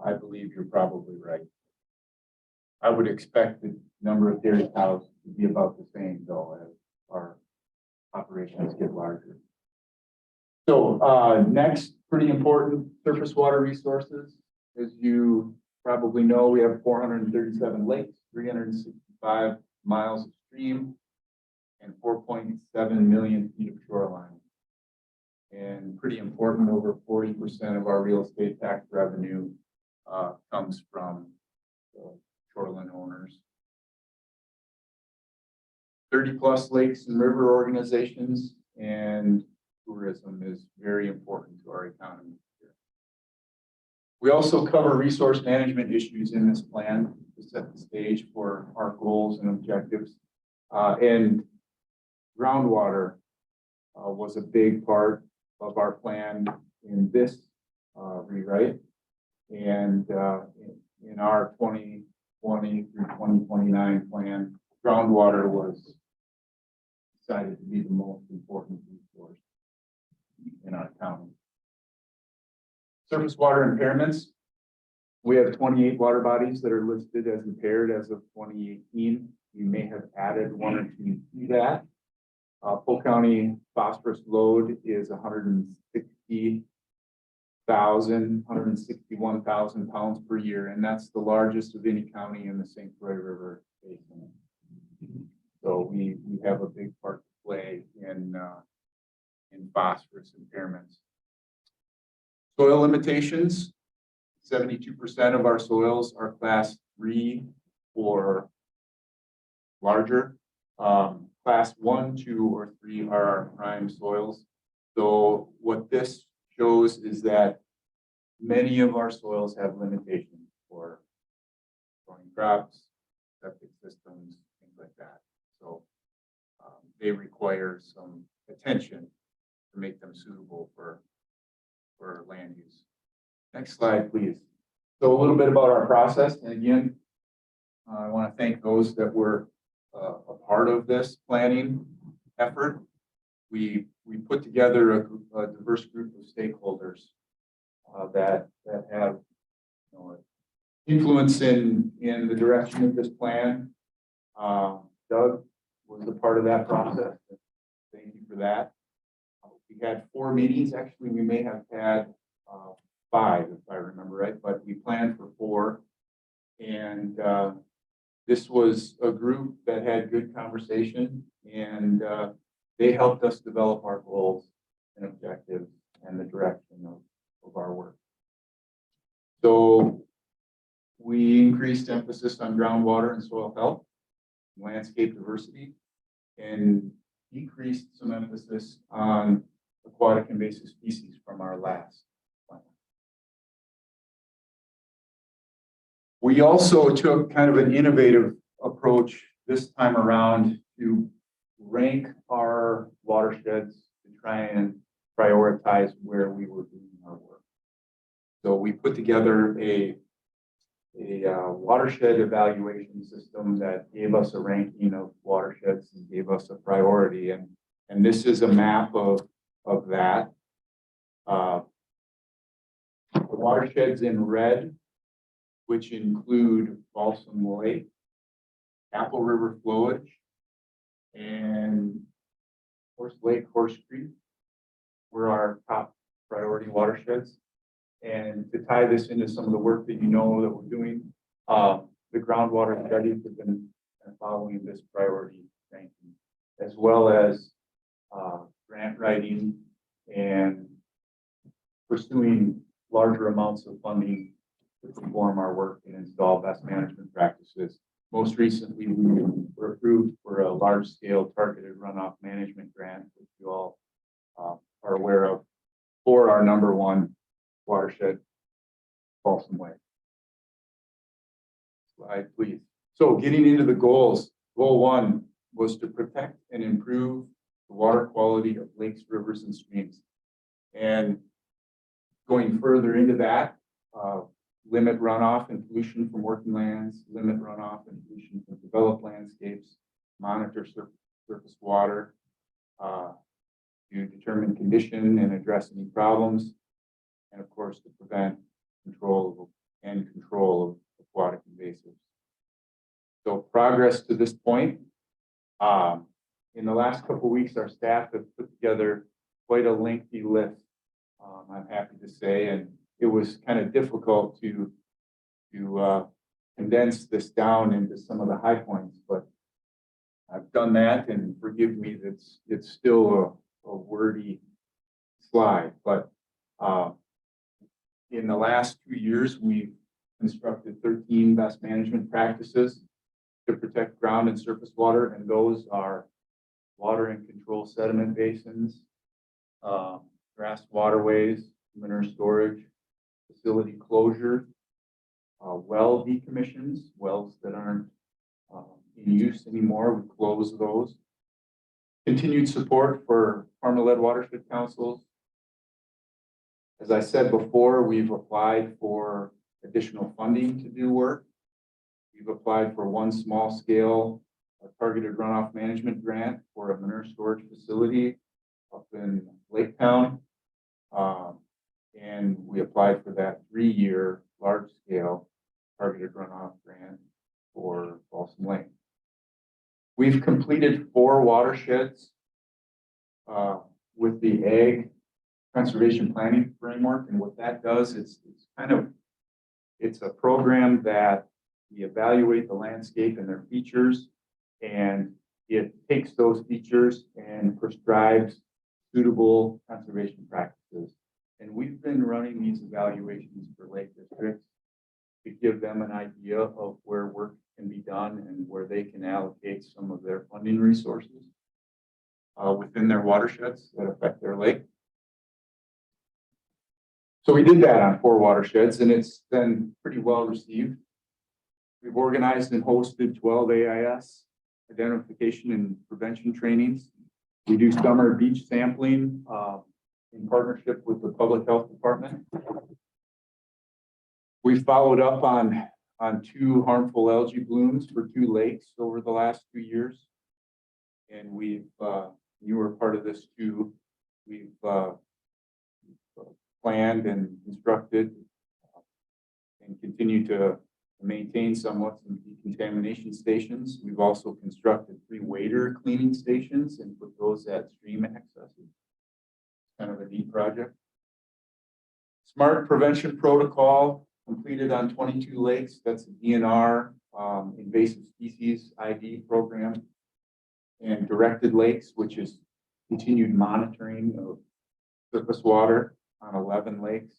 I believe you're probably right. I would expect the number of dairy cows to be about the same though as our operations get larger. So next, pretty important, surface water resources. As you probably know, we have 437 lakes, 365 miles of stream, and 4.7 million feet of shoreline. And pretty important, over 40% of our real estate tax revenue comes from shoreline owners. 30+ lakes and river organizations, and tourism is very important to our economy here. We also cover resource management issues in this plan to set the stage for our goals and objectives. And groundwater was a big part of our plan in this rewrite. And in our 2020 through 2029 plan, groundwater was decided to be the most important resource in our county. Surface water impairments. We have 28 water bodies that are listed as impaired as of 2018. We may have added 1 or 2 to that. Polk County phosphorus load is 161,000 pounds per year, and that's the largest of any county in the St. Croix River Basin. So we have a big part to play in phosphorus impairments. Soil limitations, 72% of our soils are class 3 or larger. Class 1, 2, or 3 are our prime soils. So what this shows is that many of our soils have limitations for growing crops, septic systems, things like that. So they require some attention to make them suitable for land use. Next slide, please. So a little bit about our process. And again, I want to thank those that were a part of this planning effort. We put together a diverse group of stakeholders that have influence in the direction of this plan. Doug was a part of that process. Thank you for that. We had 4 meetings. Actually, we may have had 5, if I remember right, but we planned for 4. And this was a group that had good conversation, and they helped us develop our goals and objectives and the direction of our work. So we increased emphasis on groundwater and soil health, landscape diversity, and decreased some emphasis on aquatic invasive species from our last plan. We also took kind of an innovative approach this time around to rank our watersheds to try and prioritize where we were doing our work. So we put together a watershed evaluation system that gave us a ranking of watersheds and gave us a priority. And this is a map of that. The watersheds in red, which include Balsam Lake, Apple River flowage, and Horse Lake, Horse Creek were our top priority watersheds. And to tie this into some of the work that you know that we're doing, the groundwater studies have been following this priority ranking, as well as grant writing and pursuing larger amounts of funding to perform our work and install best management practices. Most recently, we were approved for a large-scale targeted runoff management grant, which you all are aware of, for our #1 watershed, Balsam Lake. Slide, please. So getting into the goals, goal 1 was to protect and improve the water quality of lakes, rivers, and streams. And going further into that, limit runoff and pollution from working lands, limit runoff and pollution from developed landscapes, monitor surface water, to determine condition and address any problems, and of course to prevent control of aquatic invasives. So progress to this point. In the last couple of weeks, our staff have put together quite a lengthy list, I'm happy to say, and it was kind of difficult to condense this down into some of the high points, but I've done that, and forgive me, it's still a wordy slide, but in the last 2 years, we've constructed 13 best management practices to protect ground and surface water, and those are water and control sediment basins, grass waterways, manure storage, facility closure, well decommissions, wells that aren't in use anymore, we close those. Continued support for farmer-led watershed councils. As I said before, we've applied for additional funding to do work. We've applied for one small-scale targeted runoff management grant for a manure storage facility up in Lake Town. And we applied for that 3-year large-scale targeted runoff grant for Balsam Lake. We've completed 4 watersheds with the Ag Conservation Planning Framework, and what that does is it's a program that we evaluate the landscape and their features, and it takes those features and prescribes suitable conservation practices. And we've been running these evaluations for lake districts to give them an idea of where work can be done and where they can allocate some of their funding resources within their watersheds that affect their lake. So we did that on 4 watersheds, and it's been pretty well received. We've organized and hosted 12 AIS identification and prevention trainings. We do summer beach sampling in partnership with the Public Health Department. We followed up on 2 harmful algae blooms for 2 lakes over the last 2 years. And you were part of this too. We've planned and constructed and continue to maintain somewhat some decontamination stations. We've also constructed 3 wader cleaning stations and put those at stream accesses. Kind of a neat project. Smart prevention protocol. completed on 22 lakes. That's a DNR, invasive species ID program. And directed lakes, which is continued monitoring of surface water on 11 lakes.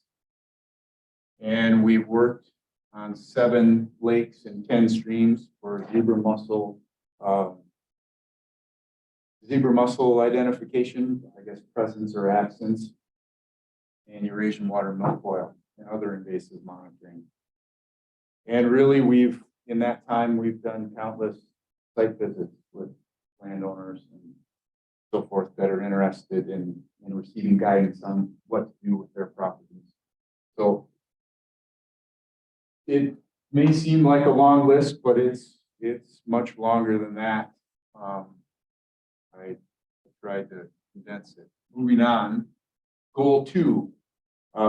And we've worked on 7 lakes and 10 streams for zebra mussel identification, I guess presence or absence, and Eurasian water milfoil and other invasive monitoring. And really, in that time, we've done countless site visits with landowners and so forth that are interested in receiving guidance on what to do with their properties. So it may seem like a long list, but it's much longer than that. I tried to condense it. Moving on, goal 2.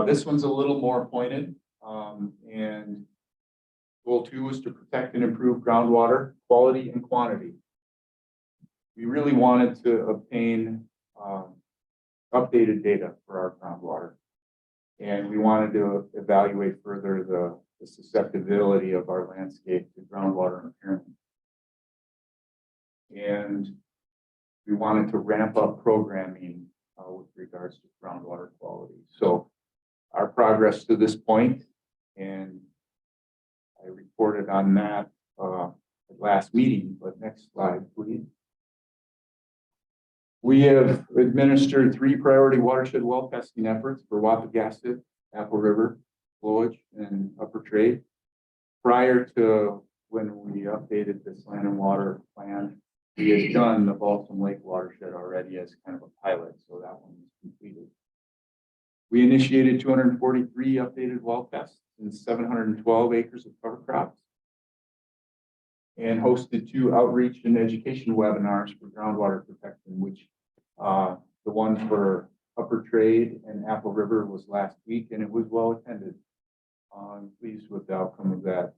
This one's a little more pointed, and goal 2 is to protect and improve groundwater quality and quantity. We really wanted to obtain updated data for our groundwater. And we wanted to evaluate further the susceptibility of our landscape to groundwater impairment. And we wanted to ramp up programming with regards to groundwater quality. So our progress to this point, and I reported on that at last meeting, but next slide, please. We have administered 3 priority watershed well testing efforts for Wapagasset, Apple River, Flowage, and Upper Trade. Prior to when we updated this land and water plan, we had done the Balsam Lake watershed already as kind of a pilot, so that one was completed. We initiated 243 updated well tests in 712 acres of cover crops, and hosted 2 outreach and education webinars for groundwater protection, which the one for Upper Trade and Apple River was last week, and it was well attended. I'm pleased with the outcome of that.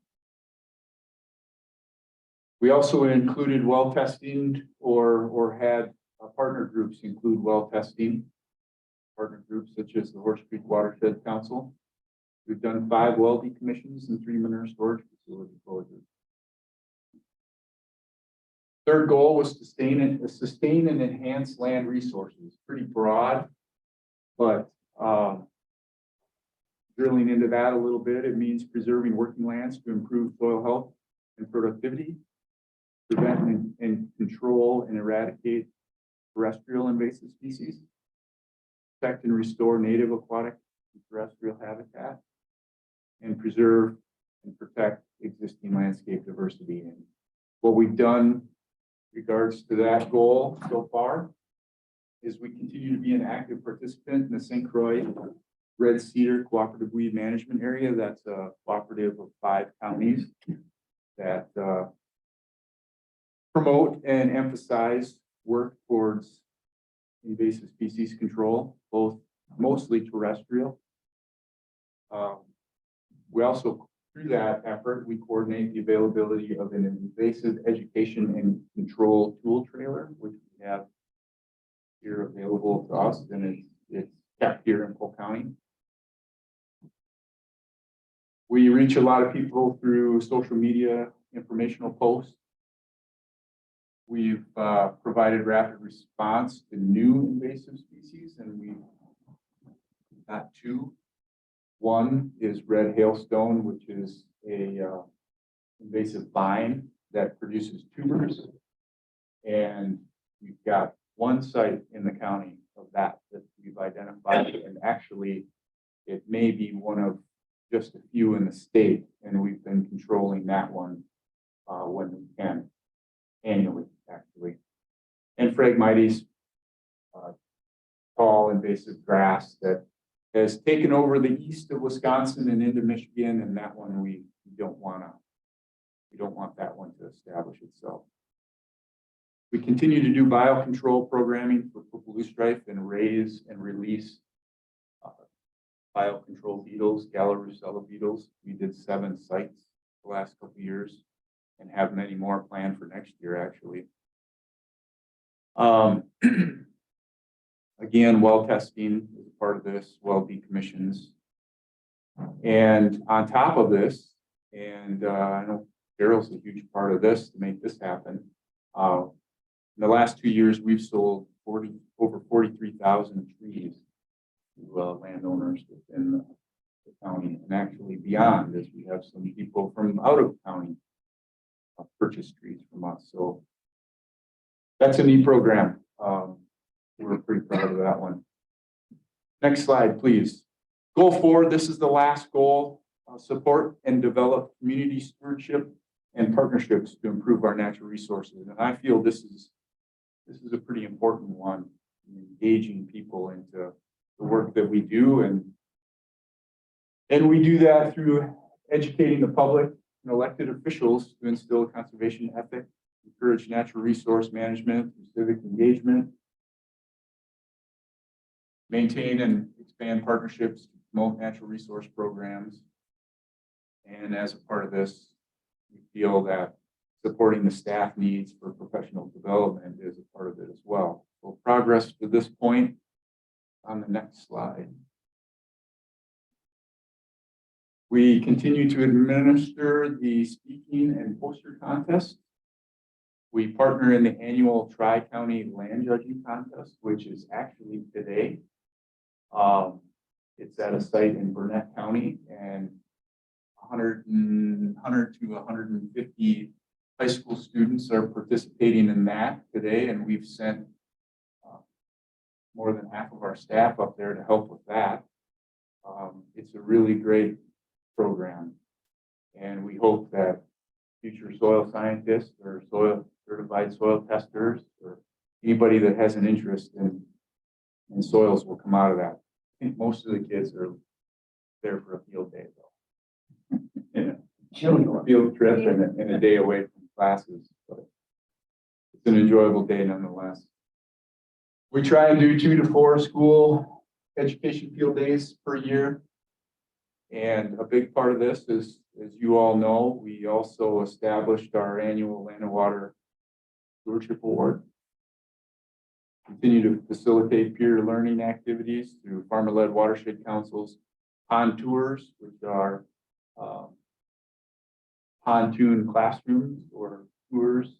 We also included well testing or had partner groups include well testing. Partner groups such as the Horse Creek Watershed Council. We've done 5 well decommissions and 3 manure storage facility closures. Third goal was to sustain and enhance land resources. Pretty broad, but drilling into that a little bit, it means preserving working lands to improve soil health and productivity, prevent and control and eradicate terrestrial invasive species, protect and restore native aquatic and terrestrial habitat, and preserve and protect existing landscape diversity. And what we've done regards to that goal so far is we continue to be an active participant in the St. Croix Red Cedar Cooperative Weed Management Area. That's a cooperative of 5 counties that promote and emphasize work towards invasive species control, mostly terrestrial. We also, through that effort, we coordinate the availability of an invasive education and control tool trailer, which we have here available to us, and it's kept here in Polk County. We reach a lot of people through social media informational posts. We've provided rapid response to new invasive species, and we've got 2. One is red hailstone, which is a invasive vine that produces tubers. And we've got 1 site in the county of that we've identified. And actually, it may be one of just a few in the state. And we've been controlling that one when we can, annually, actually. And Phragmites, tall invasive grass that has taken over the east of Wisconsin and into Michigan, and that one we don't want that one to establish itself. We continue to do biocontrol programming for purple loosestrife and raise and release biocontrol beetles, Gallorusella beetles. We did 7 sites the last couple of years and have many more planned for next year, actually. Again, well testing is a part of this, well decommissions. And on top of this, and I know Daryl's a huge part of this to make this happen. In the last 2 years, we've sold over 43,000 trees to landowners within the county and actually beyond, as we have some people from out of county purchase trees from us. So that's a neat program. We're pretty proud of that one. Next slide, please. Goal 4, this is the last goal. Support and develop community stewardship and partnerships to improve our natural resources. And I feel this is a pretty important one, engaging people into the work that we do. And we do that through educating the public and elected officials to instill a conservation ethic, encourage natural resource management through civic engagement, maintain and expand partnerships to promote natural resource programs. And as a part of this, we feel that supporting the staff needs for professional development is a part of it as well. So progress to this point on the next slide. We continue to administer the speaking and poster contest. We partner in the annual Tri-County Land Judging Contest, which is actually today. It's at a site in Burnett County, and 100 to 150 high school students are participating in that today, and we've sent more than half of our staff up there to help with that. It's a really great program, and we hope that future soil scientists or certified soil testers or anybody that has an interest in soils will come out of that. I think most of the kids are there for a field day though. A field trip and a day away from classes, but it's an enjoyable day nonetheless. We try and do 2 to 4 school education field days per year. And a big part of this is, as you all know, we also established our annual Land and Water Stewardship Award. Continue to facilitate peer learning activities through farmer-led watershed councils, pond tours, which are pontoon classrooms or tours,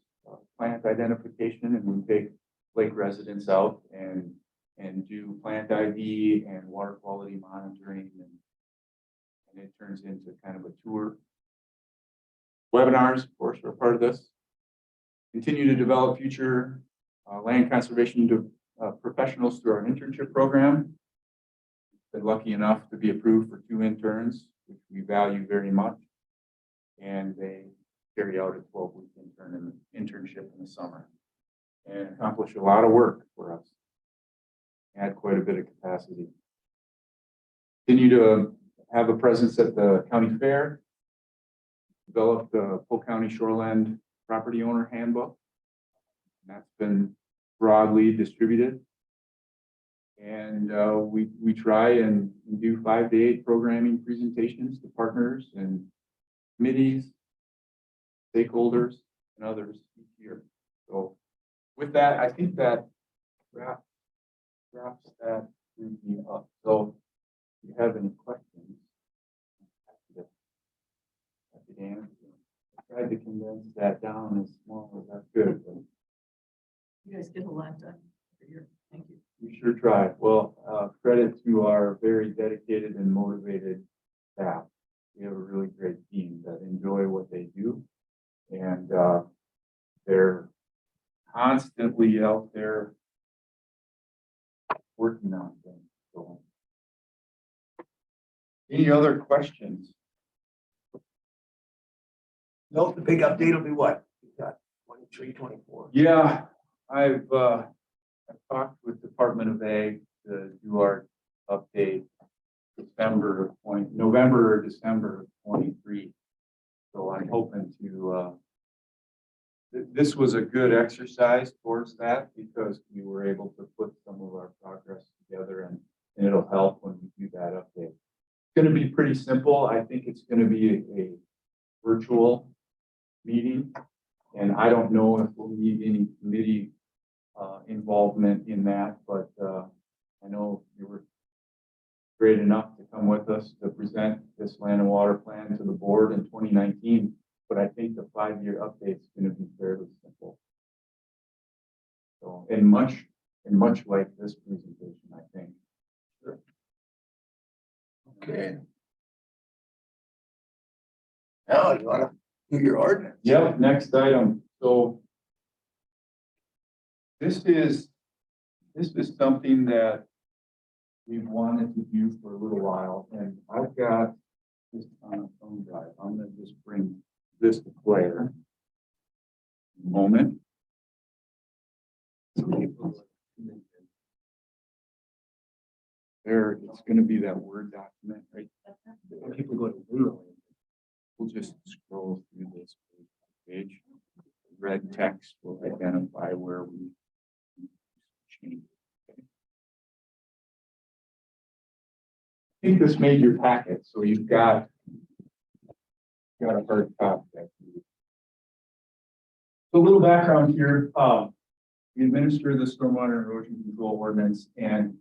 plant identification, and we take lake residents out and do plant ID and water quality monitoring, and it turns into kind of a tour. Webinars, of course, are part of this. Continue to develop future land conservation professionals through our internship program. Been lucky enough to be approved for 2 interns, which we value very much. And they carry out a 12-week internship in the summer and accomplish a lot of work for us. Add quite a bit of capacity. Continue to have a presence at the county fair. Develop the Polk County Shoreland Property Owner Handbook. And that's been broadly distributed. And we try and do 5 to 8 programming presentations to partners and committees, stakeholders, and others each year. So with that, I think that wraps that briefly up. So if you have any questions, happy to answer. I tried to condense that down as small as I could, but You guys get a lot done every year. Thank you. we sure try. Well, credit to our very dedicated and motivated staff. We have a really great team that enjoy what they do, and they're constantly out there working on things. So, any other questions? No, the big update will be what? We got 23, 24. Yeah, I've talked with Department of Ag to do our update November or December of 23. So I'm hoping to, this was a good exercise towards that because we were able to put some of our progress together, and it'll help when we do that update. It's going to be pretty simple. I think it's going to be a virtual meeting, and I don't know if we'll need any committee involvement in that, but I know great enough to come with us to present this land and water plan to the board in 2019. But I think the 5-year update is going to be fairly simple. So, and much like this presentation, I think. Okay. Now you wanna do your ordinance? Yep, next item. So this is something that we've wanted to do for a little while, and I've got this on a phone drive. I'm gonna just bring this to Claire. Moment. There, it's gonna be that Word document, right? When people go to Google, we'll just scroll through this page. Red text will identify where we change. I think this made your packet, so you've got a hard copy. So a little background here. We administer the stormwater erosion control ordinance, and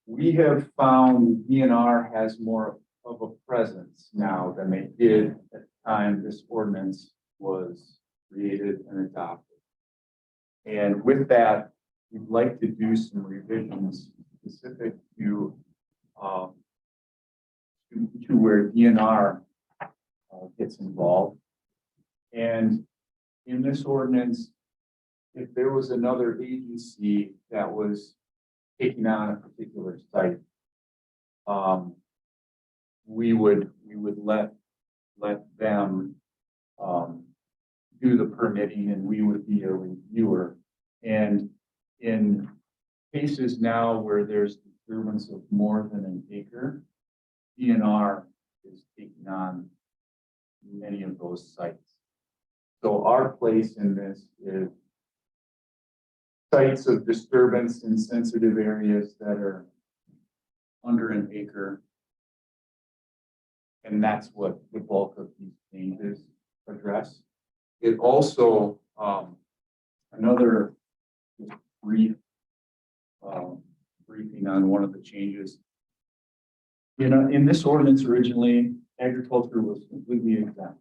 we have found DNR has more of a presence now than they did at the time this ordinance was created and adopted. And with that, we'd like to do some revisions specific to where DNR gets involved. And in this ordinance, if there was another agency that was taking on a particular site, we would let them do the permitting, and we would be a reviewer. And in cases now where there's disturbance of more than an acre, DNR is taking on many of those sites. So our place in this is sites of disturbance in sensitive areas that are under an acre. And that's what the bulk of these changes address. It also, another brief briefing on one of the changes. In this ordinance originally, agriculture was completely exempt.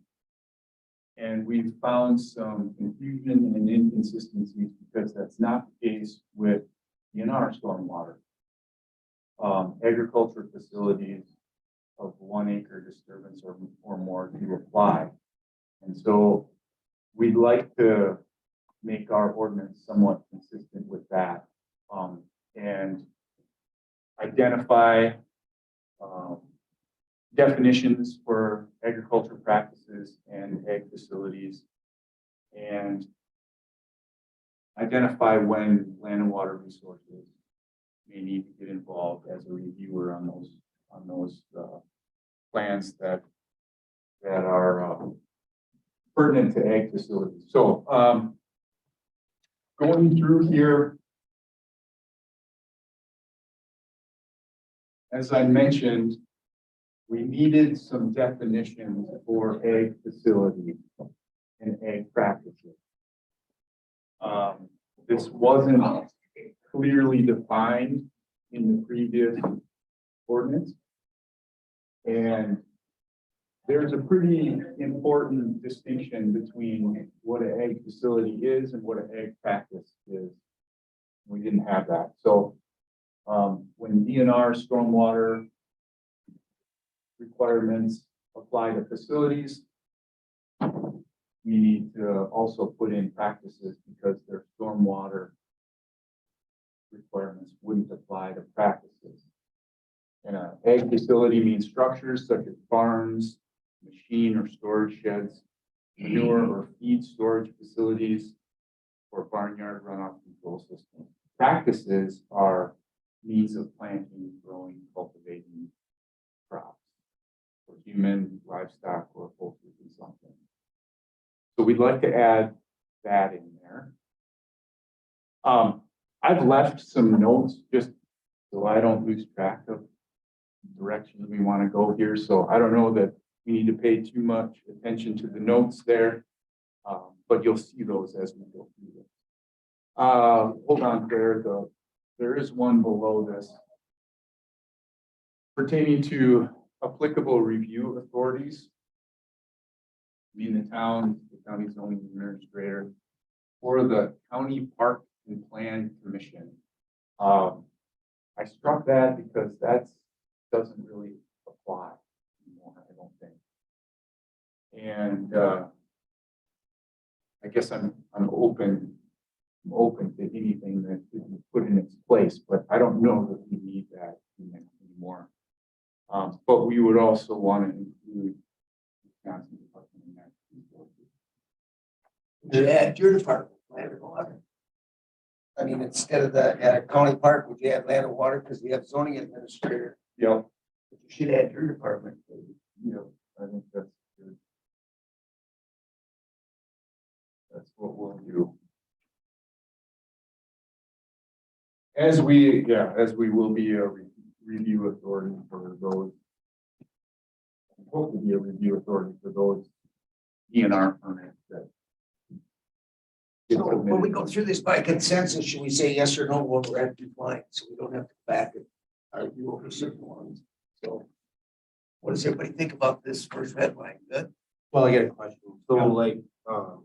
And we've found some confusion and inconsistencies because that's not the case with DNR stormwater. Agriculture facilities of 1 acre disturbance or more do apply. And so we'd like to make our ordinance somewhat consistent with that, and identify definitions for agriculture practices and ag facilities, and identify when land and water resources may need to get involved as a reviewer on those plans that are pertinent to ag facilities. So going through here, as I mentioned, we needed some definitions for ag facilities and ag practices. This wasn't clearly defined in the previous ordinance. And there's a pretty important distinction between what an ag facility is and what an ag practice is. We didn't have that. So when DNR stormwater requirements apply to facilities, we need to also put in practices because their stormwater requirements wouldn't apply to practices. And an ag facility means structures such as barns, machine or storage sheds, manure or feed storage facilities, or barnyard runoff control systems. Practices are means of planting, growing, cultivating crops for human, livestock, or poultry consumption. So we'd like to add that in there. I've left some notes just so I don't lose track of directions we want to go here. So I don't know that we need to pay too much attention to the notes there, but you'll see those as we go through this. Hold on, there is one below this. pertaining to applicable review authorities. Being the county zoning administrator for the County Park and Plan Commission. I struck that because doesn't really apply anymore, I don't think. And I guess I'm open to anything that could be put in its place, but I don't know that we need that anymore. But we would also want to include Wisconsin Department of Natural Resources. You add your department, land and water. I mean, instead of at a county park, would you add land and water, because we have zoning administrator, Yep. you should add your department. Yep, I think that's good. That's what we'll do. As we will be a review authority for those. Hope to be a review authority for those DNR permits that. So when we go through this by consensus, should we say yes or no, when we're at compliance, so we don't have to go back and argue over certain ones? So what does everybody think about this first red line? Good? Well, I got a question. So like, now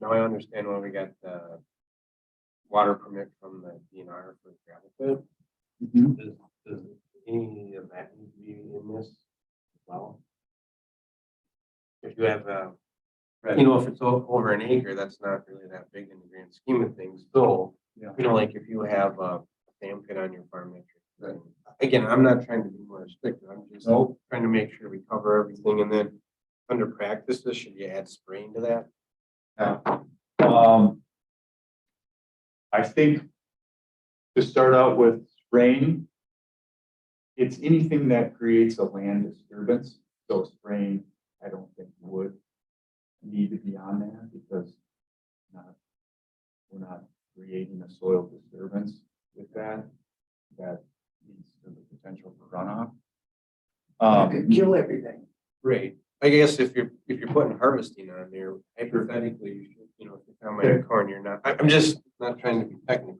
I understand why we got the water permit from the DNR for the gravel pit. Mhm. Does any of that need to be in this as well? If you have, you know, if it's over an acre, that's not really that big in the grand scheme of things. So, Yeah. you know, like if you have a dam pit on your farm, again, I'm not trying to be more restrictive. I'm just Nope. trying to make sure we cover everything. And then under practices, should you add spraying to that? I think to start out with spraying, it's anything that creates a land disturbance. So spraying, I don't think would need to be on there because we're not creating a soil disturbance with that. That leads to the potential for runoff. Could kill everything. Right. I guess if you're putting harvesting on there, hypothetically, you should, you know, if you're on my corn, you're not, I'm just not trying to be technical.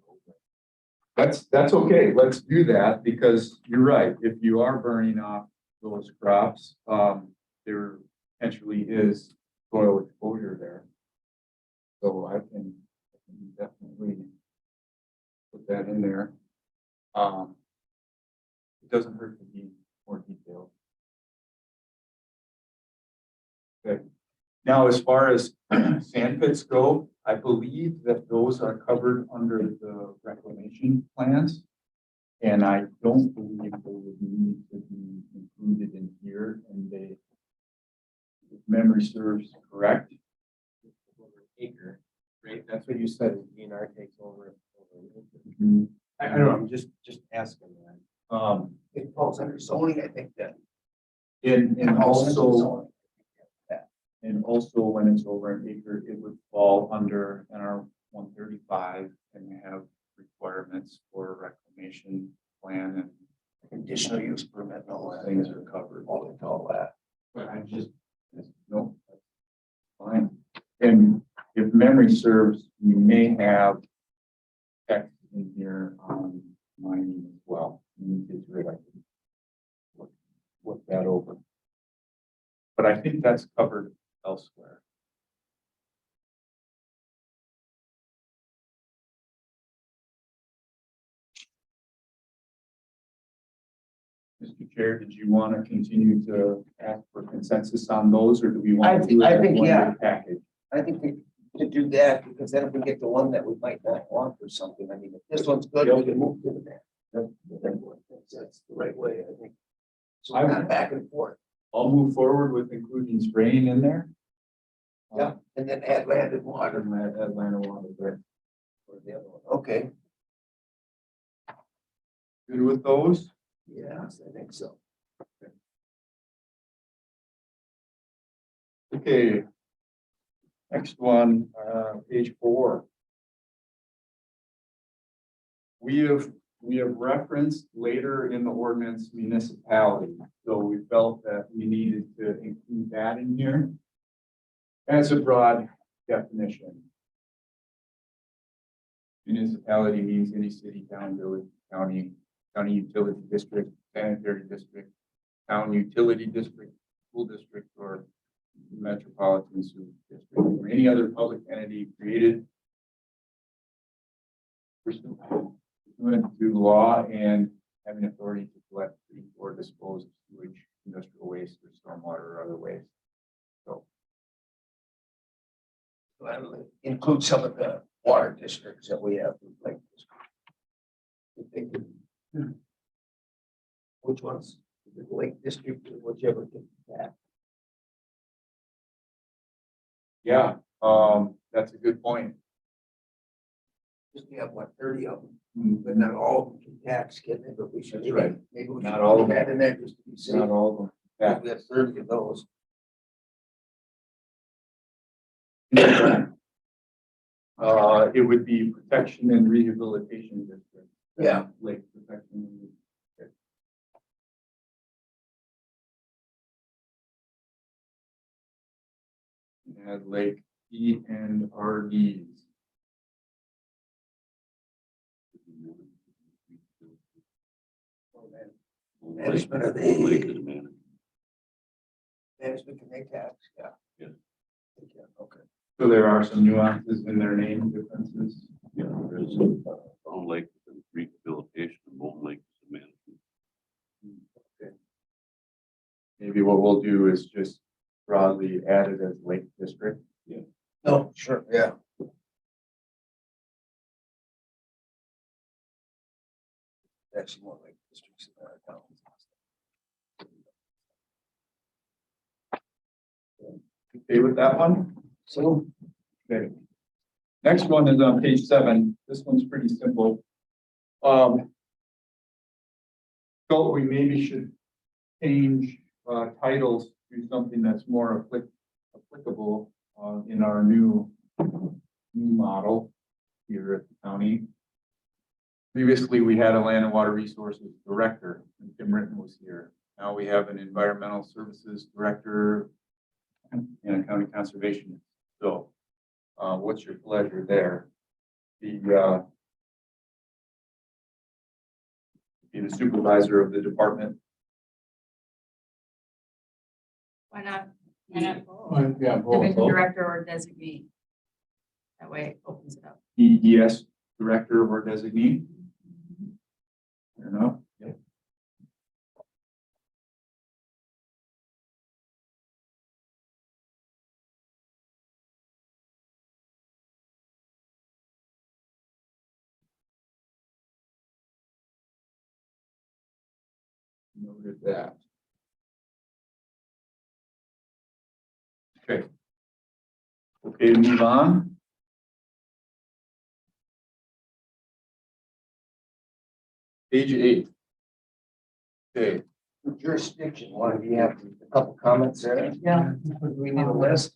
That's okay. Let's do that because you're right. If you are burning off those crops, there potentially is soil exposure there. So I can definitely put that in there. It doesn't hurt to be more detailed. Okay. Now, as far as sand pits go, I believe that those are covered under the reclamation plans. And I don't believe they would need to be included in here, and they, if memory serves correct. Over an acre, right? That's what you said, DNR takes over. An acre. I don't know, I'm just asking that. It falls under zoning, I think that. And also, when it's over an acre, it would fall under NR 135 and have requirements for reclamation plan and Conditional use permit and all that. things are covered. All that. But I just, no, that's fine. And if memory serves, you may have text in here on mining as well. You need to really look that over. But I think that's covered elsewhere. Mr. Chair, did you want to continue to ask for consensus on those, or do we want to do it I as think, one yeah. big package? I think we should do that, because then if we get the one that we might not want or something, I mean, if this one's good, we can move to the next. That's the right way, I think. So we're not back and forth. I'll move forward with including spraying in there. Yeah, and then add land and water. And that Atlanta water there. Or the other one. Okay, Good with those? yes, I think so. Okay. Next one, page 4. We have referenced later in the ordinance municipality, so we felt that we needed to include that in here as a broad definition. Municipality means any city, town, village, county, county utility district, sanitary district, town utility district, school district, or metropolitan sewer district, or any other public entity created pursuant to law and having authority to collect, treat, or dispose of sewage, industrial waste, or stormwater, or other waste. So, That'll include some of the water districts that we have, like. If they could- Which ones? The Lake District, or whichever. yeah, that's a good point. Just we have what, 30 of them, but not all of them can tax, can they? But we should. That's right. Maybe we Not should all put of them. that in there just to be safe. Not all of them. Yeah. We have 30 of those. It would be protection and rehabilitation district. Yeah. Lake protection. Add Lake E and RDs. Management of Lake the is managed. management can make tax, yeah. Yeah. Okay. So there are some nuances in their name differences. Yeah, there is Brown Lake is rehabilitation, and Bolton Lake is management. Maybe what we'll do is just broadly add it as Lake District. No, sure, yeah. Actually, more like districts in our town. Okay with that one? So, Okay. Next one is on page 7. This one's pretty simple. So we maybe should change titles to something that's more applicable in our new model here at the county. Previously, we had a land and water resources director, and Tim Ritton was here. Now we have an environmental services director and a county conservation. So, what's your pleasure there? Be the supervisor of the department. Why not? Why not both? Yeah, Division director or designee. That way it opens it up. EDS director or designee. Fair enough. Yep. Noted that. Okay. Okay, to move on. Page 8. Okay, jurisdiction, one, do you have a couple comments there? Yeah. Do we need a list?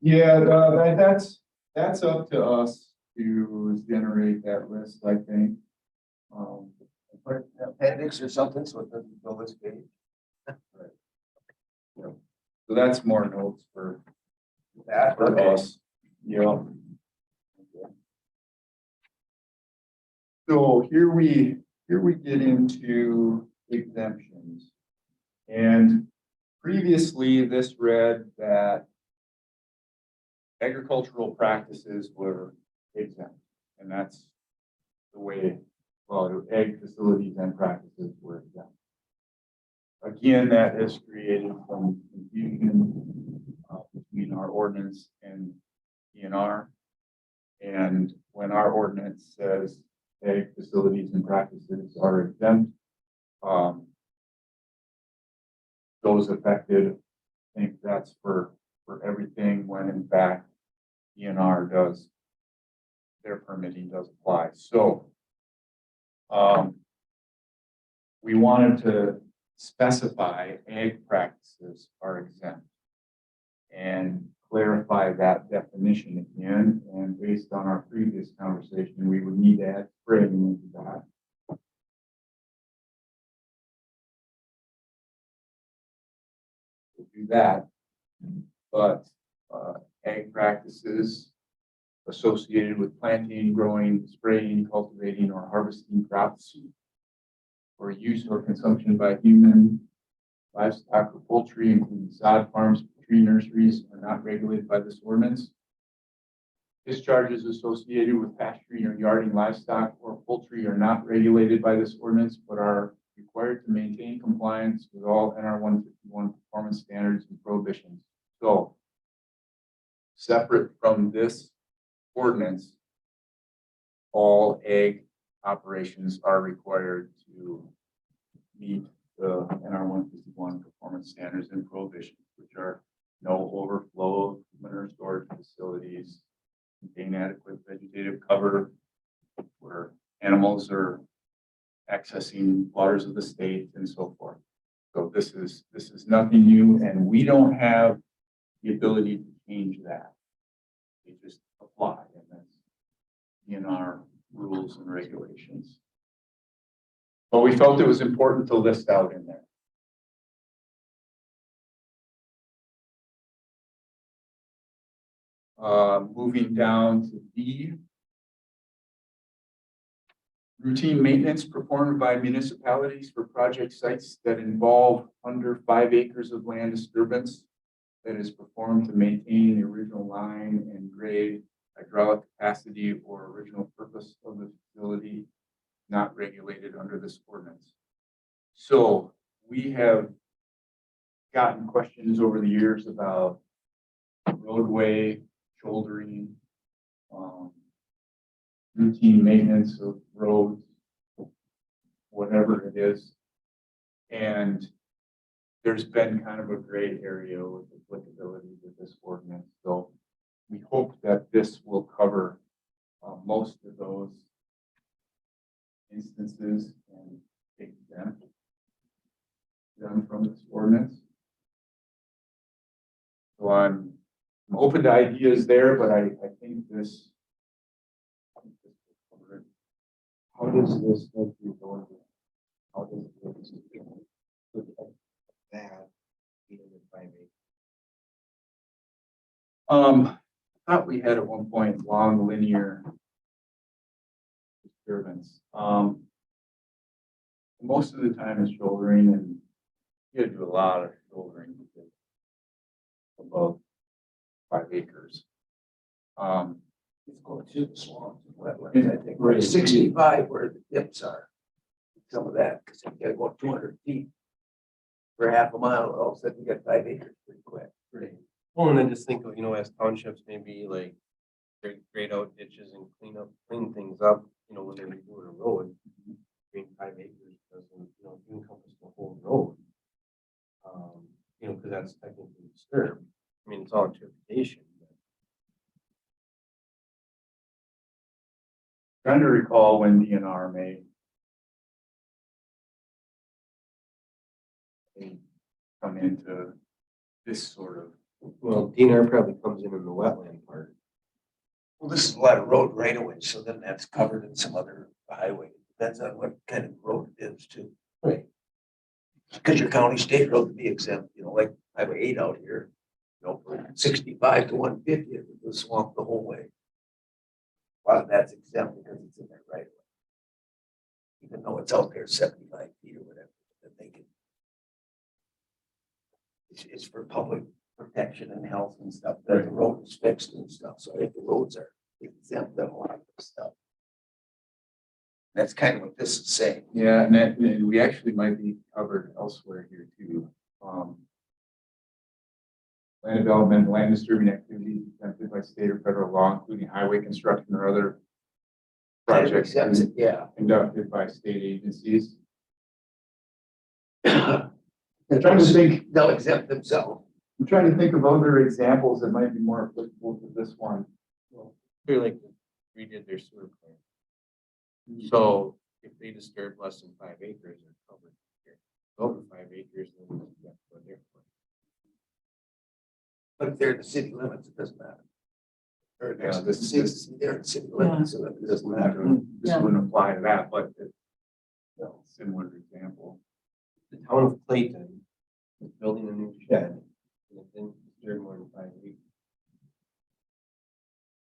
yeah, that's up to us to generate that list, I think. Put an appendix or something, so it doesn't go this page. So that's more notes for That, okay. us. Yeah. So here we get into exemptions. And previously this read that agricultural practices were exempt. And that's the way, well, ag facilities and practices were exempt. Again, that has created some confusion between our ordinance and DNR. And when our ordinance says ag facilities and practices are exempt, those affected think that's for everything, when in fact DNR does, their permitting does apply. So we wanted to specify ag practices are exempt and clarify that definition again. And based on our previous conversation, we would need to add spraying into that. We'll do that, but ag practices associated with planting, growing, spraying, cultivating, or harvesting crops for use or consumption by human, livestock, or poultry, including sod farms, tree nurseries, are not regulated by this ordinance. Discharges associated with pasturing or yarding livestock or poultry are not regulated by this ordinance, but are required to maintain compliance with all NR 151 performance standards and prohibitions. So, separate from this ordinance, all ag operations are required to meet the NR 151 performance standards and prohibitions, which are no overflow of manure storage facilities, maintain adequate vegetative cover where animals are accessing waters of the state and so forth. So this is nothing new, and we don't have the ability to change that. They just apply, and that's in our rules and regulations. But we felt it was important to list out in there. Moving down to D. Routine maintenance performed by municipalities for project sites that involve under 5 acres of land disturbance that is performed to maintain the original line and grade, hydraulic capacity, or original purpose of the facility, not regulated under this ordinance. So we have gotten questions over the years about roadway shouldering, routine maintenance of roads, whatever it is. And there's been kind of a gray area with applicability to this ordinance. So we hope that this will cover most of those instances and exempt them from this ordinance. So I'm open to ideas there, but I think this. How does this make you going? How does this look at that? I thought we had at one point long linear disturbance. Most of the time it's shouldering, and you gotta do a lot of shouldering above 5 acres. It's going through the swamps and wetlands, I think, right, Right. 65 where the dips are. Some of that, because you gotta go 200 feet for half a mile, all of a sudden you got 5 acres pretty quick. Right. Well, and I just think of, as townships maybe like grade out ditches and clean things up, when they're redoing a road. I mean, 5 acres doesn't, encompass the whole road. Because that's technically disturbed. I mean, it's all interpretation. Trying to recall when DNR may come into this sort of. Well, DNR probably comes in the wetland part. Well, this is a lot of road right away, so then that's covered in some other highway. Depends on what kind of road it is too. Right. Because your county state road would be exempt, like Highway 8 out here, from 65 to 150, it would swamp the whole way. A lot of that's exempt because it's in there right away. Even though it's out there 75 feet or whatever, that they can. It's for public protection and health and stuff, that the road is fixed and stuff, so I think the roads are exempt of a lot of this stuff. That's kind of what this is saying. Yeah, and we actually might be covered elsewhere here too. Land development, land disturbing activities exempted by state or federal law, including highway construction or other projects Exempts it, yeah. conducted by state agencies. I'm trying to think. They'll exempt themselves. I'm trying to think of other examples that might be more applicable to this one. They're like redid their sewer plant. So if they disturb less than 5 acres, they're covered here. Over 5 acres, then that's what they're for. But if they're in the city limits, it doesn't matter. Or Yeah, next to the this- city, they're in city limits, so it doesn't matter. This wouldn't apply to that, but it's a similar example. The town of Clayton is building a new shed. And it didn't disturb more than 5 acres.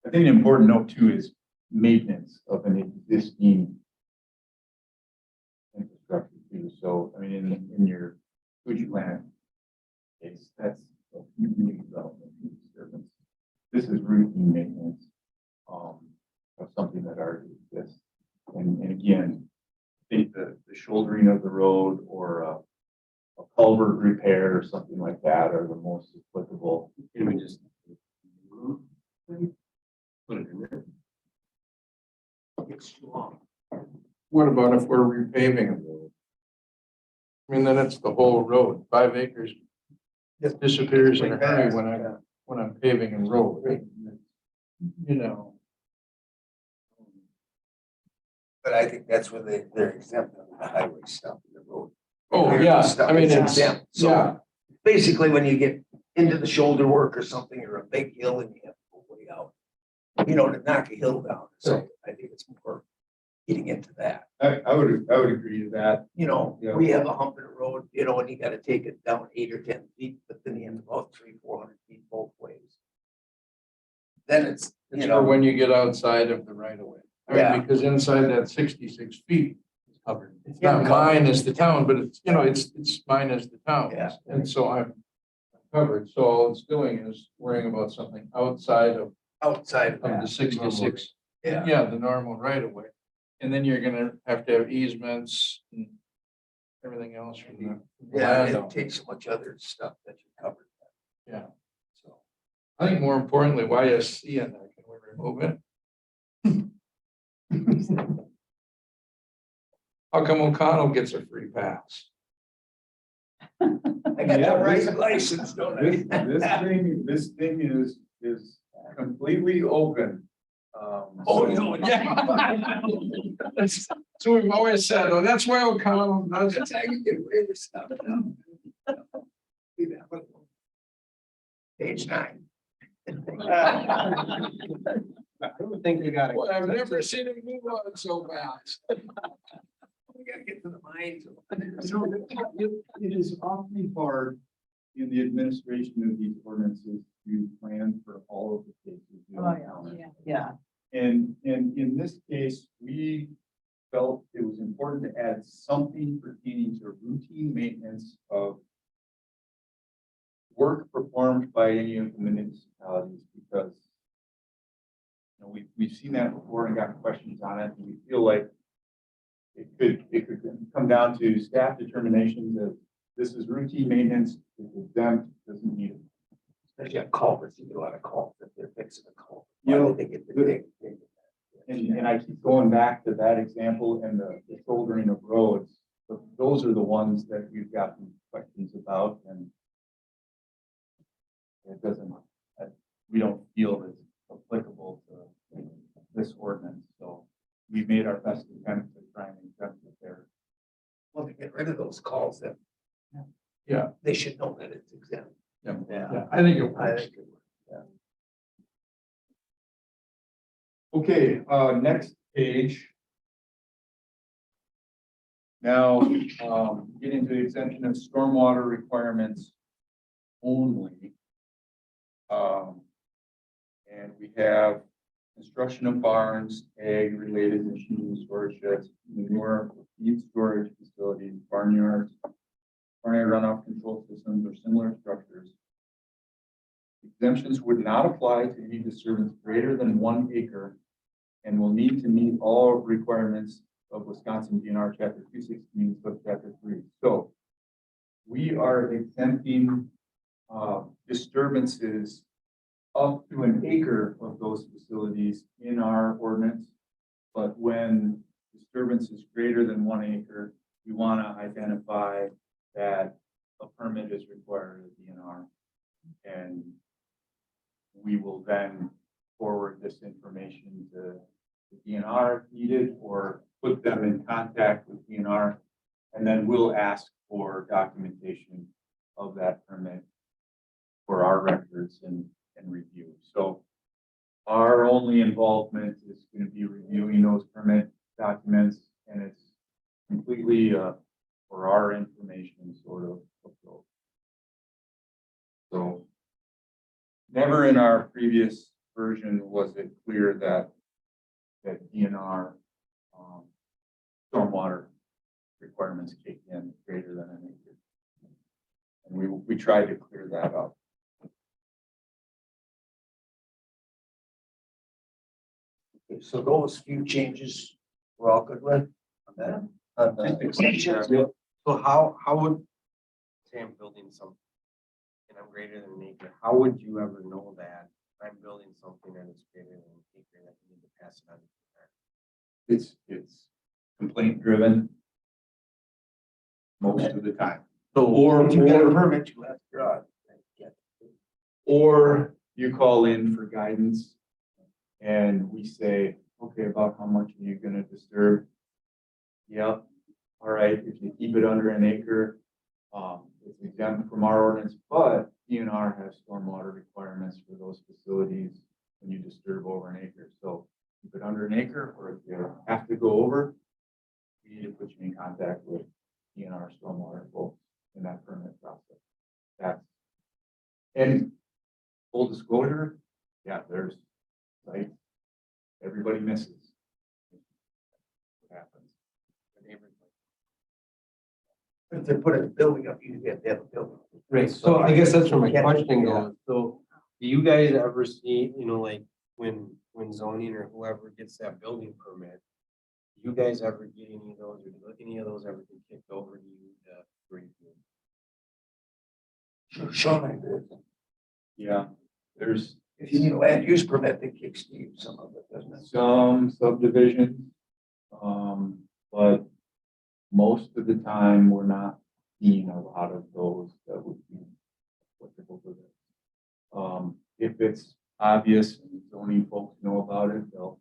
I think an important note too is maintenance of an existing infrastructure. too. So, I mean, in your sewage plant case, that's a community development disturbance. This is routine maintenance, of something that already exists. And again, I think the shouldering of the road or a culvert repair or something like that are the most applicable. Can we just put it in there? It's too long. What about if we're repaving a road? I mean, then it's the whole road, 5 acres disappears in a hurry when I'm paving a road, right? You know. But I think that's where they're exempt on the highway stuff, the road. Oh, yeah, I mean, It's it's, exempt. yeah, So basically, when you get into the shoulder work or something, or a big hill and you have to go way out, you know, to knock a hill down. So I think it's more getting into that. I would agree to that. You know, Yeah. we have a hump in the road, you know, and you gotta take it down 8 or 10 feet, but then you end about 300-400 feet both ways. Then it's, it's you for know, when you get outside of the right of way. I Yeah. mean, because inside that 66 feet is covered. It's Yeah, not covered. mine as the town, but it's, you know, it's mine as the town. Yeah. And so I'm covered. So all it's doing is worrying about something outside of outside of the that. 66. Yeah. Yeah, the normal right of way. And then you're gonna have to have easements and everything else from the Yeah, landowner. it takes so much other stuff that you covered. Yeah. So. I think more importantly, YSC in there, can we remove it? How come O'Connell gets a free pass? I got Yeah, the right this- license, don't This I? this thing is completely open. Oh, so- no, yeah. That's what we've always said, oh, that's why O'Connell does it. That's how you get away with stuff now. See that one? Page 9. I don't think we got it. Well, I've never seen him move on so fast. We gotta get to the mines. So it is awfully hard in the administration of these ordinances to plan for all of the cases. you encounter. Yeah. And in this case, we felt it was important to add something pertaining to routine maintenance of work performed by any of the municipalities, because you know, we've seen that before and gotten questions on it, and we feel like it could come down to staff determinations of this is routine maintenance, it's exempt, doesn't need it. Especially on culverts, you get a lot of culverts, if they're fixing a culvert. You know, Why did they get the big? And I keep going back to that example and the shouldering of roads. But those are the ones that we've gotten questions about, and it doesn't, we don't feel it's applicable to this ordinance. So we made our best attempt to try and exempt it there. Well, to get rid of those calls, then. Yeah. They should know that it's exempt. Yeah, I think it I works. think it would. Okay, next page. Now, get into the exemption of stormwater requirements only. And we have construction of barns, ag-related machines, storage sheds, manure, feed storage facilities, barnyards, barnyard runoff control systems, or similar structures. Exemptions would not apply to any disturbance greater than 1 acre and will need to meet all requirements of Wisconsin DNR Chapter 216, Subchapter 3. So we are exempting disturbances up to 1 acre of those facilities in our ordinance. But when disturbance is greater than 1 acre, we want to identify that a permit is required of DNR. And we will then forward this information to the DNR if needed, or put them in contact with DNR. And then we'll ask for documentation of that permit for our records and review. So our only involvement is going to be reviewing those permit documents, and it's completely for our information sort of approach. So never in our previous version was it clear that DNR stormwater requirements kick in greater than an acre. And we tried to clear that up. Okay, so those few changes we're all good with on that. On the extensions. So how would, say I'm building something and I'm greater than an acre, how would you ever know that I'm building something that is greater than an acre that you need to pass it on? It's complaint driven most of the time. So, Or, If you get a permit, you have to draw it. or you call in for guidance and we say, okay, about how much are you gonna disturb? Yep, all right, if you keep it under an acre, it's exempt from our ordinance, but DNR has stormwater requirements for those facilities when you disturb over an acre. So keep it under an acre, or if you have to go over, we need to put you in contact with DNR stormwater folks in that permit process. That's, and full disclosure, yeah, there's, like, everybody misses. What happens? If they put a building up, you have to have a building. right, so I guess that's where my question goes. So do you guys ever see, like when zoning or whoever gets that building permit, do you guys ever get any of those, or do any of those ever get kicked over to you to review? Sure, shoreline did. Yeah, there's If you need a land use permit, they kick Steve some of it, doesn't it? some subdivisions, but most of the time, we're not seeing a lot of those that would be applicable to this. If it's obvious and zoning folks know about it, they'll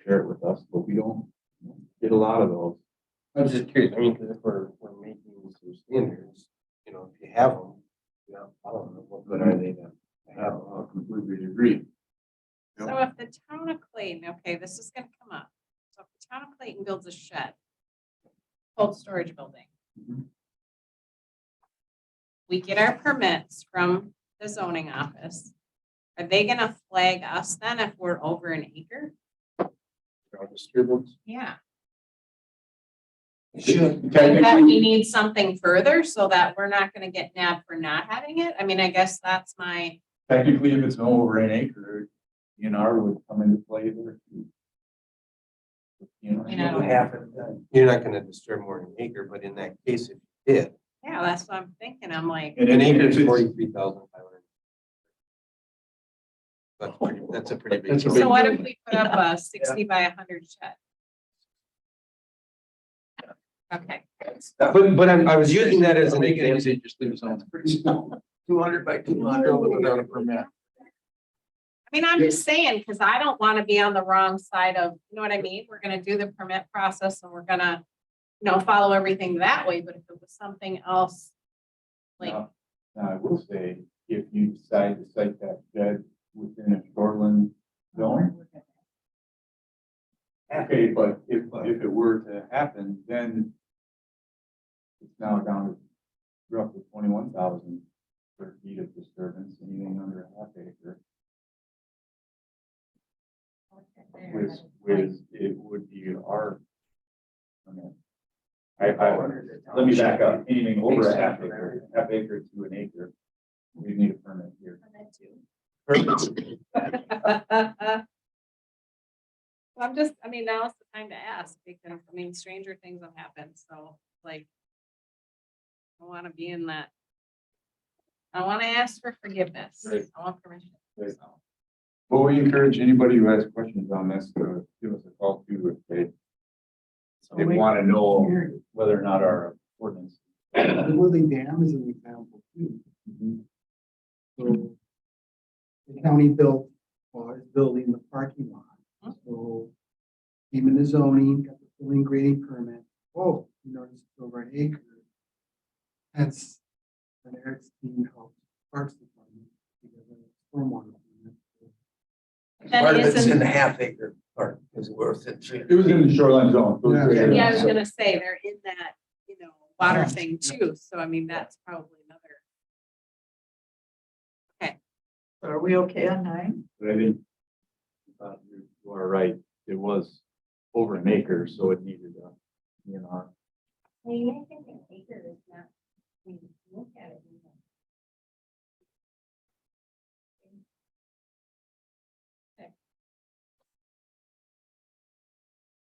share it with us, but we don't get a lot of those. I was just curious, I mean, because if we're making some standards, if you have them, I don't know, what good are they to have? I completely agree. So if the town of Clayton, okay, this is gonna come up. So if the town of Clayton builds a shed, cold storage building. Mhm. We get our permits from the zoning office. Are they gonna flag us then if we're over an acre? Disturbance. Yeah. Should. That we need something further so that we're not gonna get nabbed for not having it? I mean, I guess that's my, Technically, if it's over an acre, DNR would come into play there. Too. You know, What happened, You're not gonna disturb more than an acre, but in that case, if you did, yeah, that's what I'm thinking. I'm like, And an if acre is it's- 43,500. That's a pretty big. That's a deal. big so what if we put up a 60 by 100 shed? Okay. But I was using that as an Make it example. easy, just leave it on. It's pretty small, 200 by 200. Without a permit. I mean, I'm just saying, because I don't want to be on the wrong side of, you know what I mean? We're gonna do the permit process and we're gonna, follow everything that way, but if it was something else, like, Now, I will say, if you decide to site that shed within a shoreline zone, okay, but if it were to happen, then it's now down to roughly 21,000 square feet of disturbance, anything under a half acre. With it would be our. Let me back up, anything over a half acre to an acre, we need a permit here. I'm just, now's the time to ask because, stranger things have happened. So like, I want to be in that. I want to ask for forgiveness. Right. I want permission. Right. So, Well, we encourage anybody who has questions on this to give us a call too, if they want to know whether or not our ordinance. The Woodley Dam is an example too. So the county built, or is building the parking lot. So came into zoning, got the filling grading permit. Oh, you notice it's over an acre. Hence, an Eric's team helped Parks Department because of the stormwater. Then Part of it's isn't- in the half acre part, is worth it. It was in the shoreline zone. yeah, I was gonna say, they're in that, water thing too. So that's probably another. Are we okay on 9? But I think you are right. It was over an acre, so it needed a, Well, you may think an acre is not, when you look at it. you know,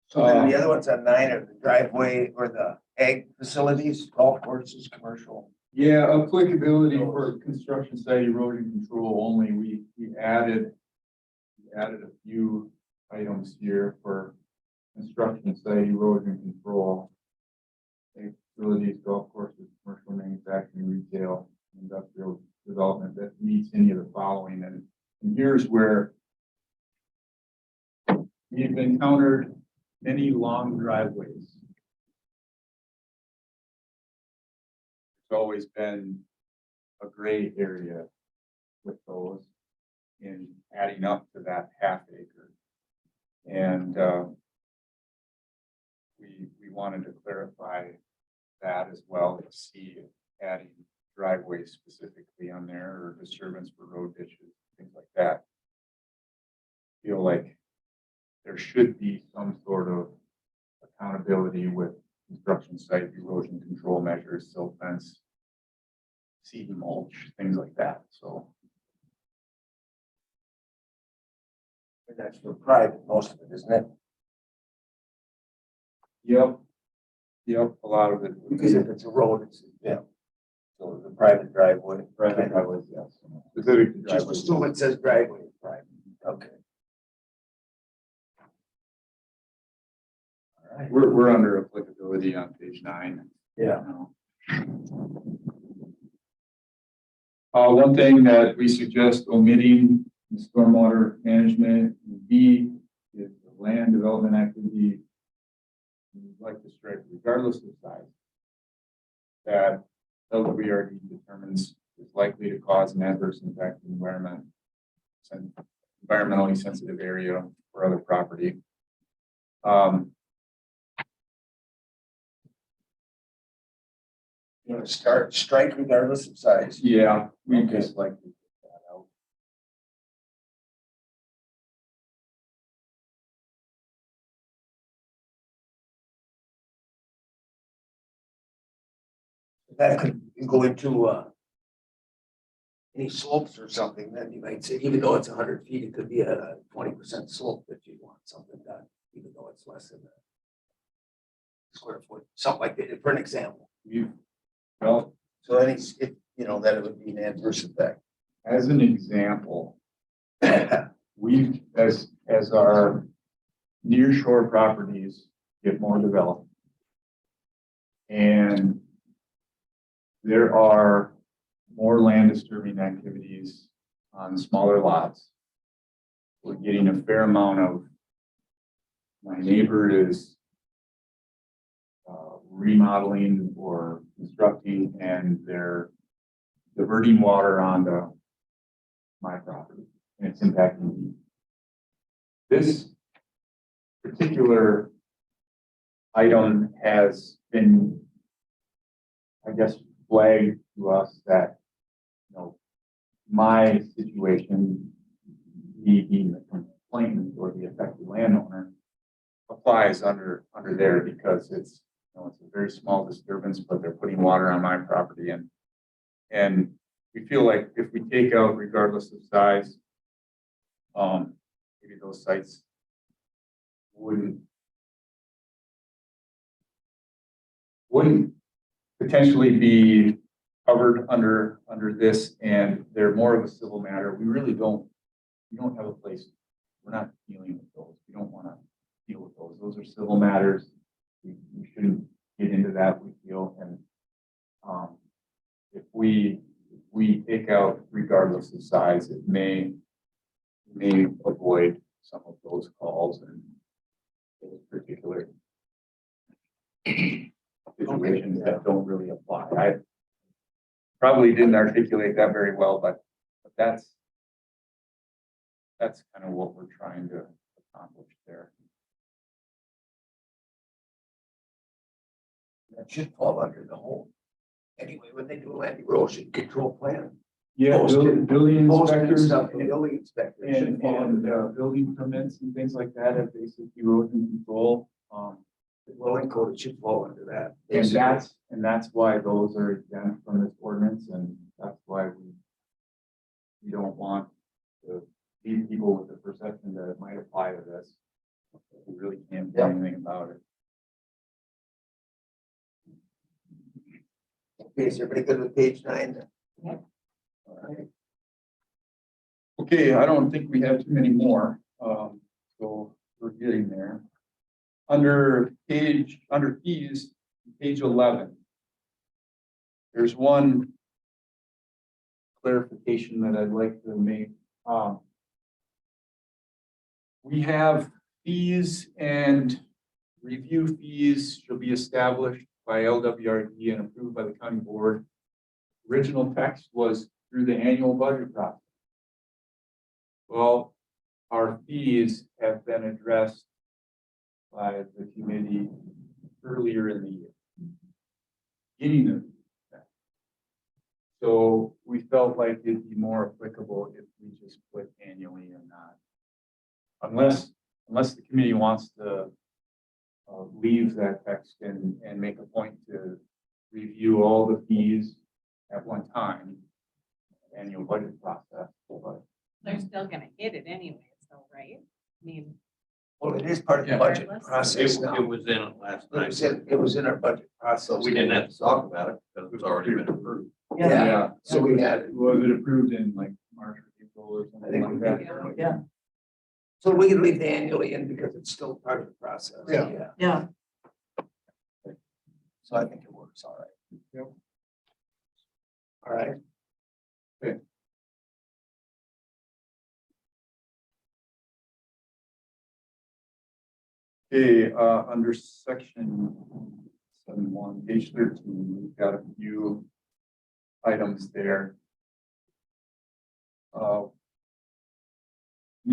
So then the other ones on 9 are the driveway or the ag facilities, golf courses, commercial. Yeah, applicability for construction site erosion control only, we added a few items here for construction site erosion control. Ag Facilities, golf courses, commercial manufacturing, retail, industrial development that meets any of the following, and here's where we've encountered many long driveways. It's always been a gray area with those in adding up to that half acre. And we wanted to clarify that as well, to see if adding driveways specifically on there or disturbance for road ditches, things like that. Feel like there should be some sort of accountability with construction site erosion control measures, silt fence, seed mulch, things like that, so. And that's for private, most of it, isn't it? Yep. Yep, a lot of it. Because if it's a road, it's, yeah. So the private driveway. Private driveways, yes. Specific to Just driveways. assume it says driveway, private, okay. All right. We're under applicability on page 9. Yeah. One thing that we suggest omitting in stormwater management B is the land development activity. We'd like to strike regardless of size. That WRD determines is likely to cause an adverse impact to the environment, environmentally sensitive area or other property. You want to strike regardless of size. Yeah, we Okay. just like to get that out. That could go into, any slopes or something, then you might say, even though it's 100 feet, it could be a 20% slope if you want something done, even though it's less than a square foot, something like that, for an example. Well, So any, if, you know, that it would be an adverse effect. as an example, we, as our near shore properties get more developed. And there are more land disturbing activities on smaller lots. We're getting a fair amount of, my neighbor is remodeling or constructing, and they're diverting water onto my property, and it's impacting me. This particular item has been, I guess, flagged to us that, you know, my situation, me being the complainant or the affected landowner, applies under there because it's, you know, it's a very small disturbance, but they're putting water on my property, and we feel like if we take out regardless of size, maybe those sites wouldn't potentially be covered under this, and they're more of a civil matter. We don't have a place. We're not dealing with those. We don't want to deal with those. Those are civil matters. We shouldn't get into that, we feel. And if we take out regardless of size, it may avoid some of those calls and those particular situations that don't really apply. I probably didn't articulate that very well, but that's kind of what we're trying to accomplish there. That should fall under the whole. Anyway, when they do a land erosion control plan. Yeah, Posted- building Most of the inspectors stuff, the building inspector should and fall under there. building permits and things like that have basic erosion control. The dwelling code, it should fall under that. And that's why those are exempt from this ordinance, and that's why we don't want to leave people with the perception that it might apply to this. We really can't do anything about it. Okay, is everybody good with page 9? Okay, I don't think we have too many more, so we're getting there. Under fees, page 11. There's one clarification that I'd like to make. We have fees and review fees shall be established by LWRD and approved by the county board. Original text was through the annual budget process. Well, our fees have been addressed by the committee earlier in the year. Beginning of the year. So we felt like it'd be more applicable if we just put annually and not. Unless the committee wants to leave that text and make a point to review all the fees at one time, annual budget process. But They're still gonna hit it anyway, so, right? I mean, Well, it is part of the budget process now. It was in it last night, It was in our budget so process. we didn't have to talk about it because it's already been approved. Yeah, so we had, was it approved in like March or April or I something think like we that? did, yeah. So we can leave the annually in because it's still part of the process. Yeah. Yeah, So I think it works all right. Yep. All right. Okay, under section 7.1, page 13, we've got a few items there. An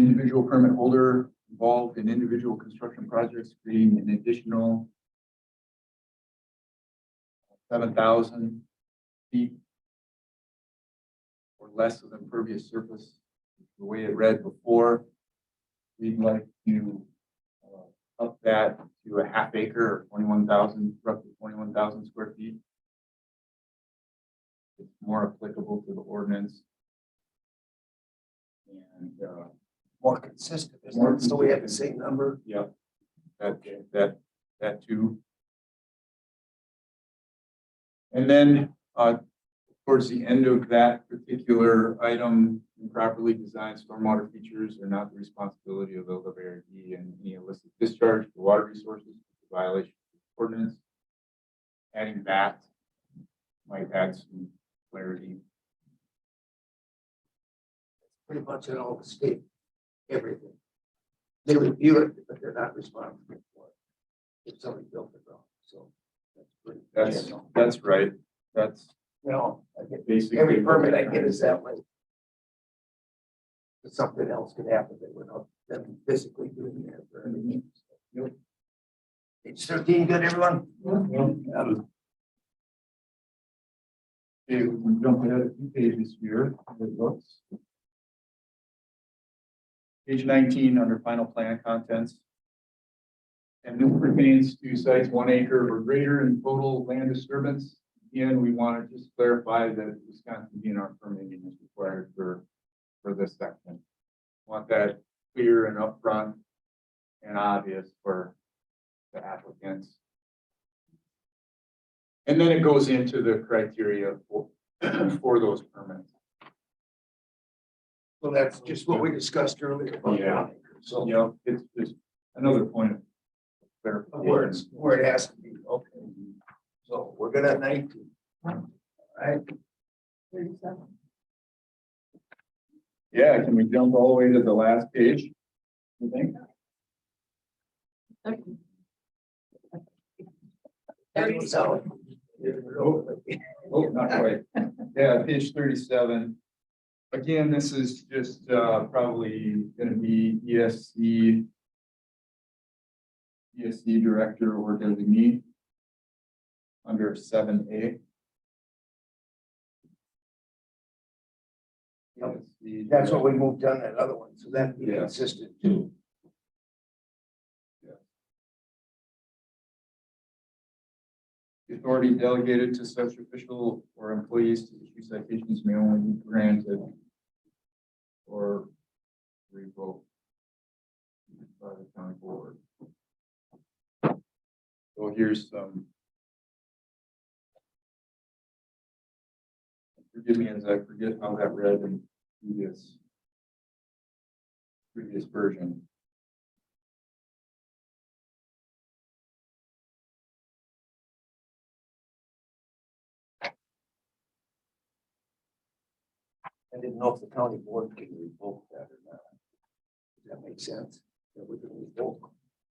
individual permit holder involved in individual construction projects creating an additional 7,000 feet or less of impervious surface. The way it read before, we'd like to up that to a half acre or 21,000, roughly 21,000 square feet. It's more applicable to the ordinance. And, More consistent, isn't it? So we have the same number. yeah, that too. And then, towards the end of that particular item, improperly designed stormwater features are not the responsibility of LWRD, and any illicit discharge for water resources is a violation of the ordinance. Adding that might add some clarity. Pretty much in all the state, everything. They review it, but they're not responsible for it. If somebody built it wrong, so that's pretty. general. That's right. That's Well, I get basically. every permit I get is that way. But something else could happen that we're not them physically doing there for everything. Page 13, good, everyone? Okay, we can jump ahead a few pages here. It looks. Page 19 under final plan contents. And this pertains to sites 1 acre or greater in total land disturbance. Again, we want to just clarify that Wisconsin DNR permitting is required for this section. Want that clear and upfront and obvious for the applicants. And then it goes into the criteria for those permits. So that's just what we discussed earlier. about Yeah. 1 acre. So You know, it's just another point of clarification. where it has to be, okay. So we're good at 19. All right, 37. Yeah, can we jump all the way to the last page? You think? so. Oh, not quite. Yeah, page 37. Again, this is just probably gonna be ESC director or designee under 7A. That's what we moved on that other one, so that'd be Yeah. consistent too. The authority delegated to such official or employees to issue citations may only be granted or revoked by the county board. So here's some. Forgive me as I forget how that read in previous version. I didn't know if the county board can revoke that or not. Does that make sense? That we can revoke.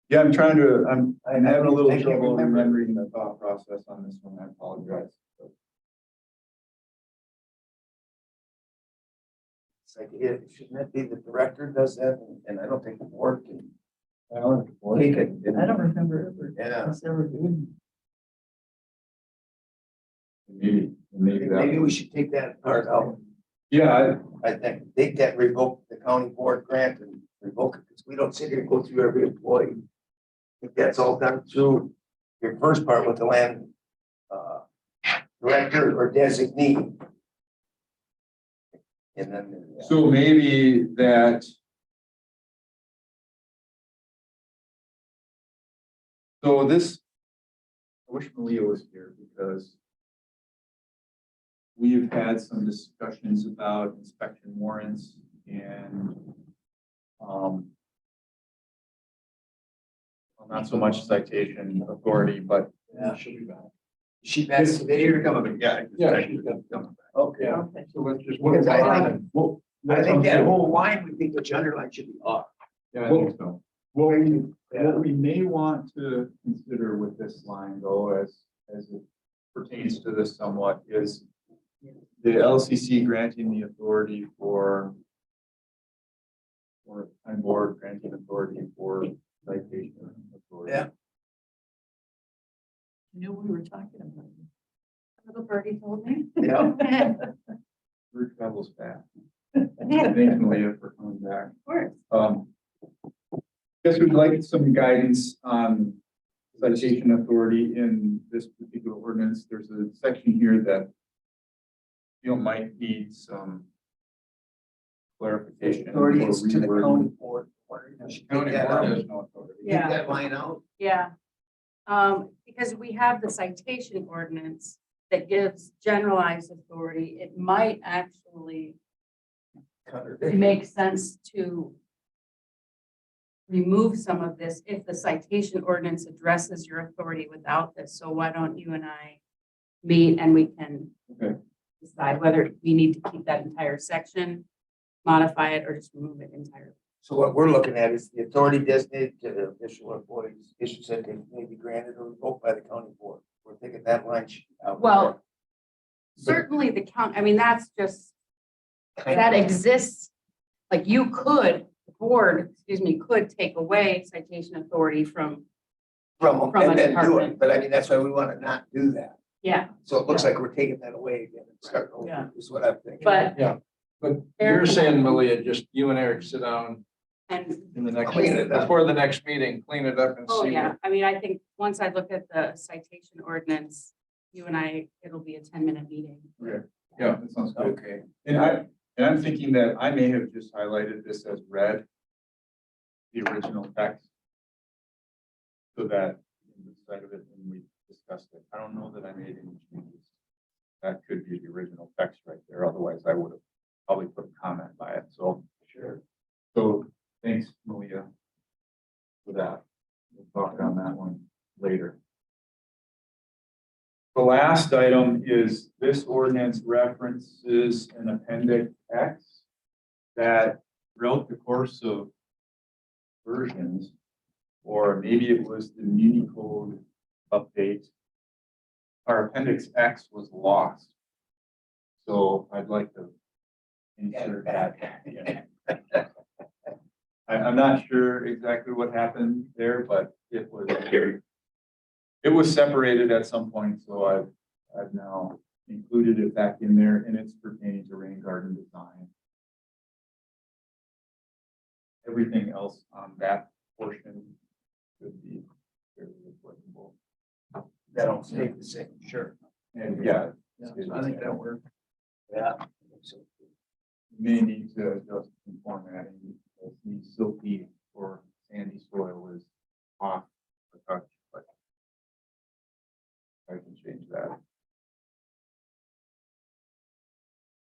Yeah, I'm having a little I can't trouble remember. remembering the thought process on this one. I apologize. It's like, shouldn't it be the director does that? And I don't think the board can. I don't Take it. I don't remember ever. Yeah. us ever doing. Maybe that. Maybe we should take that part out. Yeah, I think they can revoke the county board grant and revoke it, because we don't sit here and go through every employee. If that's all done through your first part with the land director or designee. And then. so maybe that. So this, I wish Malia was here because we've had some discussions about inspection warrants and well, not so much citation authority, but Yeah. she'll be back. She passed the video. Yeah. Yeah, she's gonna come. Okay. Yeah. Okay. So let's just. Because I think- Well, I think that whole line, we think which underline should be off. Yeah, I think so. What we may want to consider with this line though, as it pertains to this somewhat, is the LCC granting the authority for time board granting authority for citation authority. Yeah. I knew we were talking about it. Little birdie told me. Yeah. Through travels fast. Thanks, Malia, for coming back. Of course. Guess we'd like some guidance on citation authority in this particular ordinance. There's a section here that you know might need some clarification. Authority or is to the rewording. county board. Wondering if we should take County that board out. has no authority. Take that line out. Yeah. Because we have the citation ordinance that gives generalized authority, it might actually make sense to remove some of this if the citation ordinance addresses your authority without this. So why don't you and I meet and we can Okay. decide whether we need to keep that entire section, modify it, or just remove it entirely. So what we're looking at is the authority designated to the official employees, issue citation may be granted or revoked by the county board. We're thinking that line should be out. Well, certainly the count, I mean, that's just, that exists. Like you could, the board, excuse me, could take away citation authority from, From them from a and then do department. it, but I mean, that's why we want to not do that. yeah, So it looks like we're taking that away again and starting Yeah. over, is what I'm thinking. but. But Eric you're and I- saying, Malia, just you and Eric sit down And, in the next, Clean it up. before the next meeting, clean it up and oh see. yeah, I mean, I think once I look at the citation ordinance, you and I, it'll be a 10-minute meeting. Okay. Yeah, that sounds good. Okay. And I'm thinking that I may have just highlighted this as red, the original text. So that in the side of it when we discussed it, I don't know that I made any changes. That could be the original text right there. Otherwise, I would have probably put a comment by it. So sure. So thanks, Malia, for that. We'll talk on that one later. The last item is this ordinance references an appendix X that throughout the course of versions, or maybe it was the muni code update, our appendix X was lost. So I'd like to insert that. in. I'm not sure exactly what happened there, but it was separated at some point, so I've now included it back in there, and it's pertaining to rain garden design. Everything else on that portion should be fairly applicable. That'll stay the same, sure. And yeah, I think that works. Yeah. you may need to adjust some formatting because the silty or sandy soil is off the touch, but I can change that.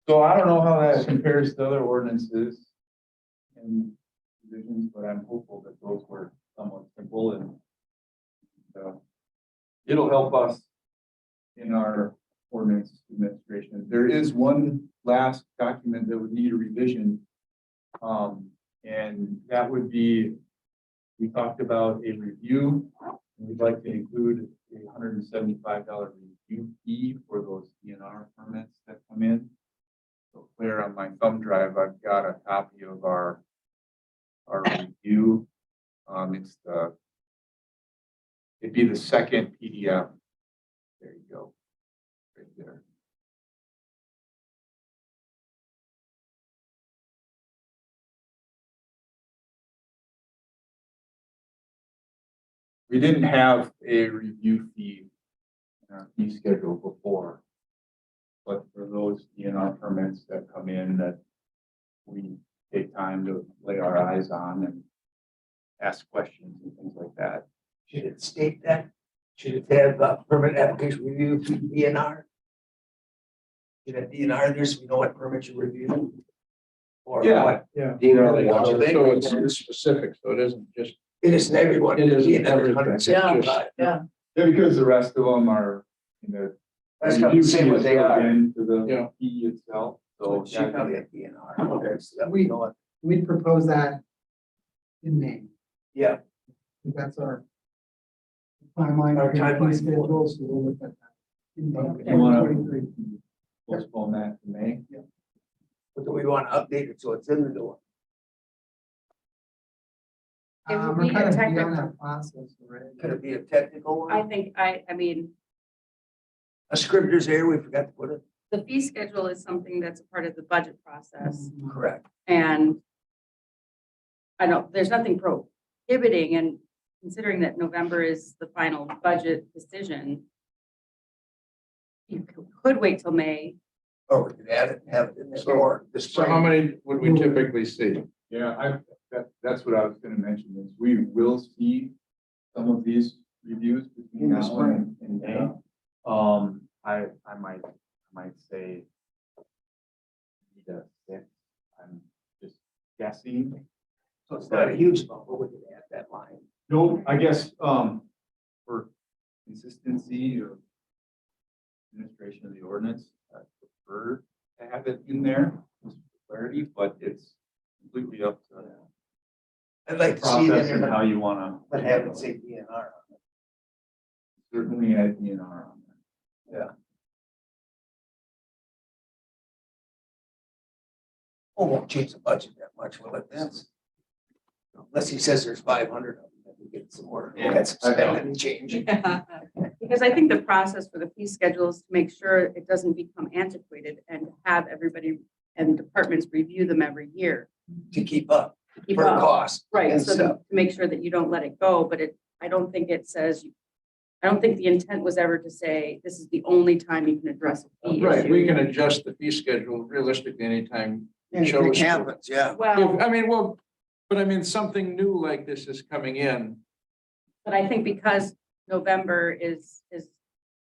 So I don't know how that compares to other ordinances and divisions, but I'm hopeful that those were somewhat simple and it'll help us in our ordinance administration. There is one last document that would need a revision. And that would be, we talked about a review. And we'd like to include $175 review fee for those DNR permits that come in. So Claire, on my thumb drive, I've got a copy of our review. It'd be the second PDF. There you go. Right there. We didn't have a review fee in our fee schedule before. But for those DNR permits that come in that we take time to lay our eyes on and ask questions and things like that. Should it state that? Should it have permit application review through DNR? Should have DNR there so we know what permit you're reviewing? Or what? Yeah. So it's specific, so it isn't just. It isn't everyone. It isn't DNR everything. 175. Yeah, Yeah, because the rest of them are, you know. That's got the same what they are. Into the Yeah. fee itself, So so. it should probably have DNR. Okay, so that we know it. We propose that in May. Yeah, That's our timeline. Our timeline. Schedule, so we'll look at that. In May, Okay. You wanna- 2023. Postpone that to May. but do we want to update it so it's in the door? It would We're be a kind of technical- beyond that process already. Could it be a technical I one? think, I mean, A scrivener's error, we forgot to put it. the fee schedule is something that's a part of the budget process. Correct. And I don't, there's nothing prohibiting, and considering that November is the final budget decision, you could wait till May. Or we could add it and have it in there So- or the So how spring. many would we typically see? Yeah, that's what I was gonna mention is we will see some of these reviews between In the now and May. I might say need a six. I'm just guessing. So it's not a huge amount, but we could add that line. No, I guess, for consistency of administration of the ordinance, I prefer to have it in there, just for clarity, but it's completely up to I'd like to see process that, and in how there, you wanna. but have it say DNR on it. Certainly add DNR on there. Yeah. Oh, won't change the budget that much, will it? Unless he says there's 500 of them, then we get some more, we got some spending change. Because I think the process for the fee schedule is to make sure it doesn't become antiquated and have everybody and departments review them every year. To keep up to keep for up. cost. Right, and so to stuff. make sure that you don't let it go, but I don't think it says, I don't think the intent was ever to say, this is the only time you can address a fee Right, we issue. can adjust the fee schedule realistically anytime. we Anything chose to. happens, yeah. Well, I mean, well, but I mean, something new like this is coming in. but I think because November is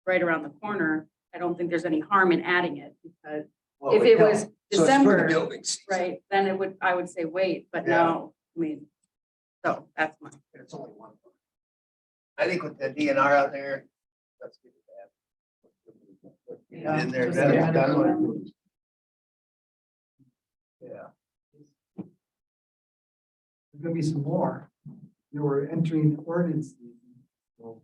right around the corner, I don't think there's any harm in adding it, because Well, if we it know. was So it's for the December, building season. right, then I would say wait, but Yeah. no, I mean, so that's my. It's only one. I think with the DNR out there, let's get that. Yeah, In there, just that's add it done on. with. Yeah. There's gonna be some more. You were entering the ordinance season. So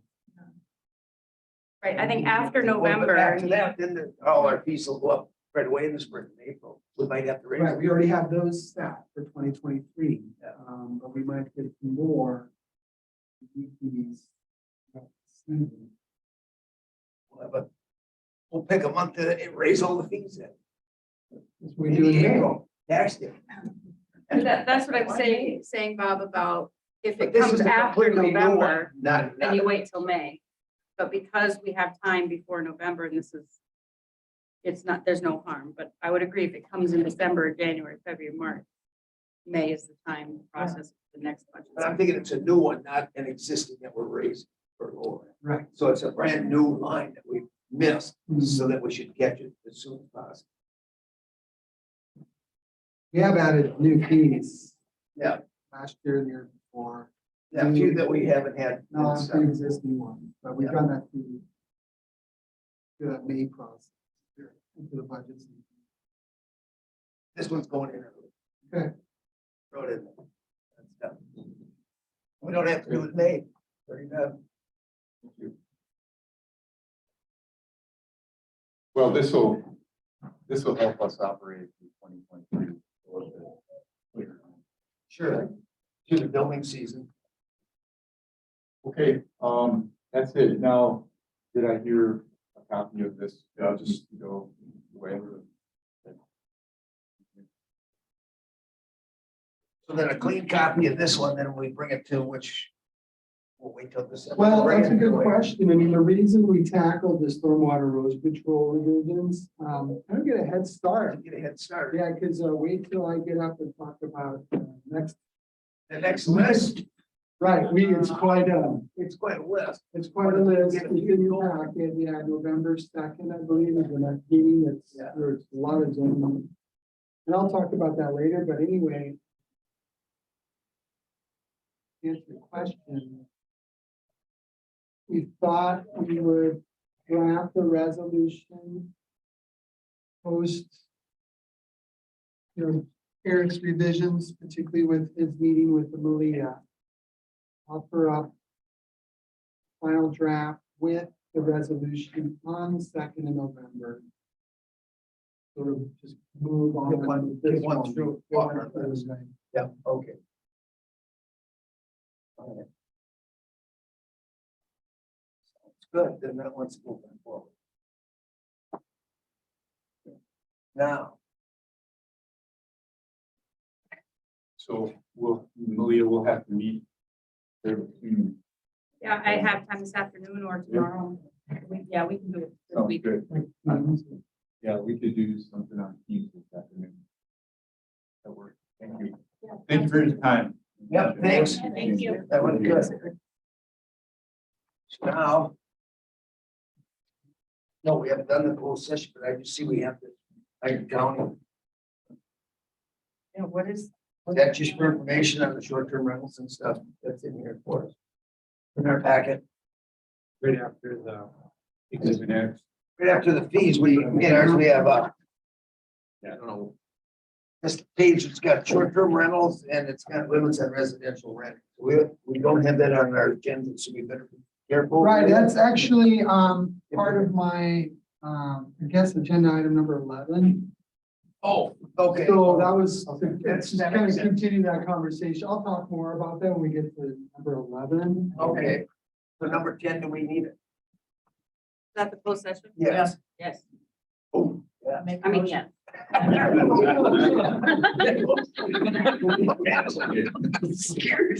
Right, I think after Well, but November, After that, then all our fees will go up right away in the spring and April. We might have to raise. Right, it. we already have those set for 2023, Yeah. but we might get more. These. But we'll pick a month to raise all the fees in. We do in May. April, tax day. that's what I'm saying, Bob, about if But it this comes is a after completely new one, November not. and you wait till May. But because we have time before November, and this is, it's not, there's no harm, but I would agree if it comes in December, January, February, March, May is the time to process the next budget. But I'm thinking it's a new one, not an existing that we're raising for lower. Right. So it's a brand new line that we missed, so that we should catch it as soon as possible. We have added new fees. Yeah. Last year, the year before. Yeah, a few that we haven't had. No, it's the existing one, but we've done that through the May process, into the budgets. This one's going in early. Okay. Throw it in there. That's done. We don't have to do it in May. 39. Well, this will help us operate through 2023. a little bit clearer. Sure. To the building season. Okay, that's it. Now, did I hear a copy of this? Just to go away. So then a clean copy of this one, then we bring it to which. We'll wait till December. Well, that's a good question. I mean, the reason we tackled the stormwater erosion control revisions, I'm gonna get a head start. Get a head start. Yeah, because wait till I get up and talk about next. The next list, Right, it's quite it's quite a list. it's quite a list. It's in your packet. Yeah, November 2nd, I believe, is the next meeting. There's a lot of zoning. And I'll talk about that later, but anyway. To answer your question. We thought we would draft the resolution. Post. Eric's revisions, particularly with his meeting with the Malia. Offer up. Final draft with the resolution on the 2nd of November. Sort of just move on. Get one with this through. Get one through, right. Yeah, okay. All right. Sounds good, then that one's moving forward. Now, So Malia will have to meet. There between. Yeah, I have time this afternoon or tomorrow. Yeah, we can do it this Sounds week. good. Yeah, we could do something on Teams this afternoon. That works. Thank you. Yeah. Thank you for your time. yeah, thanks. Thank you. That was good. So now. No, we haven't done the closed session, but I just see we have to, like, county, Yeah, what is? that's just for information on the short-term rentals and stuff that's in here for us. In our packet, Right after the exhibit X. right after the fees, we have, I don't know. This page, it's got short-term rentals and it's got limits on residential rent. We don't have that on our agenda, so we better be careful. Right, that's actually, part of my, I guess, agenda item number 11. Oh, okay. So that was, That's- just that kind of makes sense. continue that conversation. I'll talk more about that when we get to number 11. Okay, so number 10, do we need it? Is that the closed session? Yes. Yes. Oh, yeah. I mean, yes. Scared.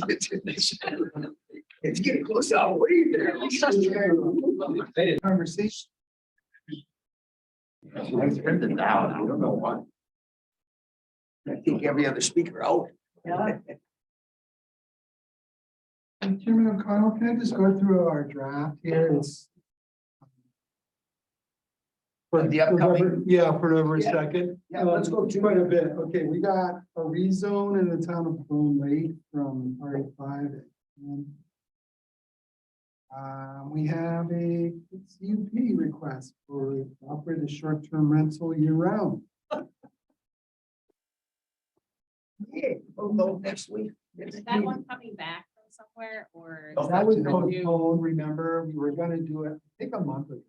It's getting close out way there. Conversation. I turned it down. I don't know why. I think every other speaker out. Yeah. Chairman O'Connell, can I just go through our draft here? It's. For the upcoming- November- Yeah, for November Yeah. 2nd. Yeah, let's go to- Quite a bit. Okay, we got a rezone in the town of Boone Lake from RA5. We have a CUP request for operate a short-term rental year round. Yeah, we'll know next week. Is that one coming back from somewhere or? Oh, That was a new- postponed, remember, we were gonna do it, I think a month ago.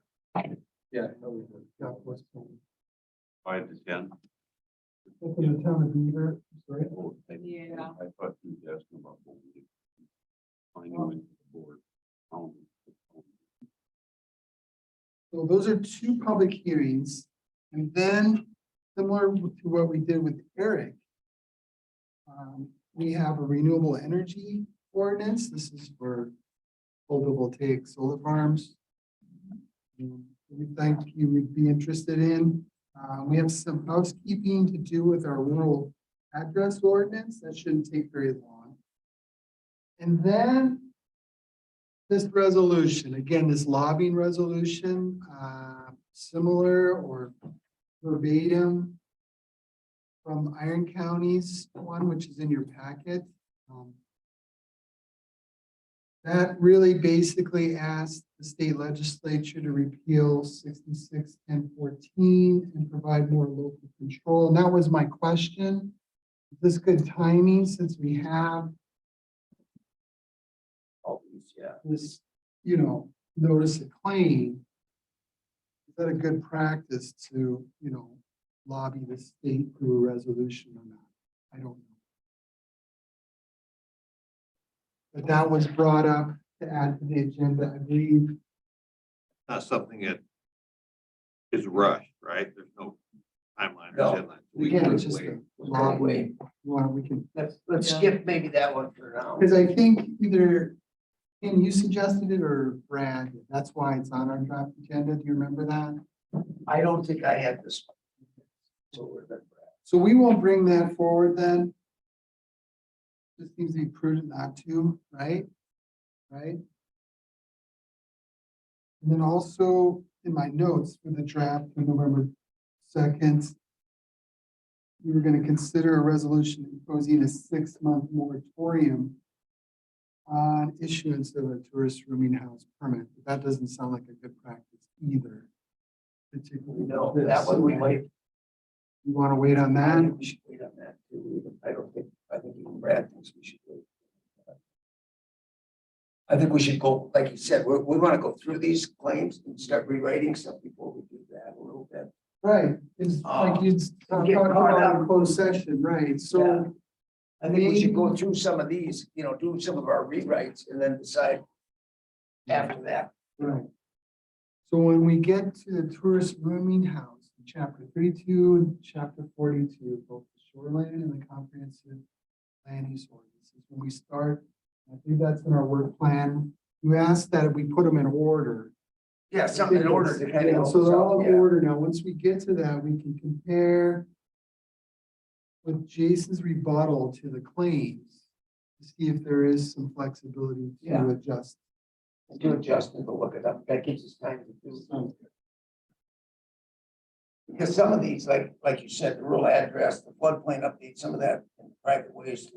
Yeah. no, we did. Yeah, postponed. 5 to 10. That's in the town of Beaver, right? Yeah. I thought you were asking about. Finding the board. So those are 2 public hearings. And then similar to what we did with Eric. We have a renewable energy ordinance. This is for photovoltaic solar farms. We think you would be interested in. We have some housekeeping to do with our rural address ordinance. That shouldn't take very long. And then this resolution, again, this lobbying resolution, similar or verbatim from Iron County's one, which is in your packet. That really basically asked the state legislature to repeal 66-1014 and provide more local control. And that was my question. Is this good timing since we have All these, yeah. this, notice of claim? Is that a good practice to, lobby the state through a resolution or not? I don't know. But that was brought up to add to the agenda, I believe. Not something that is rushed, right? There's no timeline or No. deadline. Again, it's just Wait. a lobby. Well, we can, Let's skip maybe that one for now. because I think either, Ken, you suggested it or Brad, that's why it's on our draft agenda. Do you remember that? I don't think I had this one. So we're good. So we won't bring that forward then. Just seems to be prudent not to, right? Right? And then also in my notes for the draft for November 2nd, we were going to consider a resolution imposing a 6-month moratorium on issuance of a tourist rooming house permit. But that doesn't sound like a good practice either. Particularly No, this. that one we might. You want to wait on I that? think we should wait on that too. I think even Brad thinks we should wait. I think we should go, like you said, we want to go through these claims and start rewriting stuff before we do that a little bit. Right, it's like you'd talk Get caught about up. in closed session, right? So I think we should go through some of these, do some of our rewrites and then decide after that. right. So when we get to the tourist rooming house, in chapter 32 and chapter 42, both the shoreline and the comprehensive land use ordinances, when we start, I think that's in our work plan. You asked that if we put them in order. Yeah, something in order to kind Yeah, of. so they're all in order now. Once we get to that, we can compare with Jason's rebuttal to the claims to see if there is some flexibility Yeah. to adjust. Do adjustment, but look it up. That gives us time to do. Because some of these, like you said, the rural address, the floodplain update, some of that in private ways,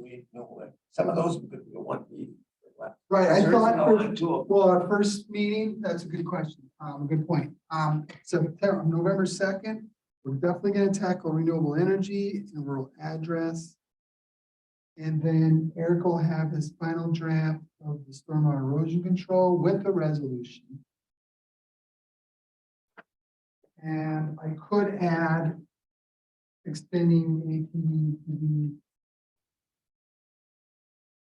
some of those could be a one meeting. Right, I There isn't thought, a lot to 'em. well, our first meeting, that's a good question, good point. September, November 2nd, we're definitely gonna tackle renewable energy and rural address. And then Eric will have his final draft of the stormwater erosion control with the resolution. And I could add extending ATV to the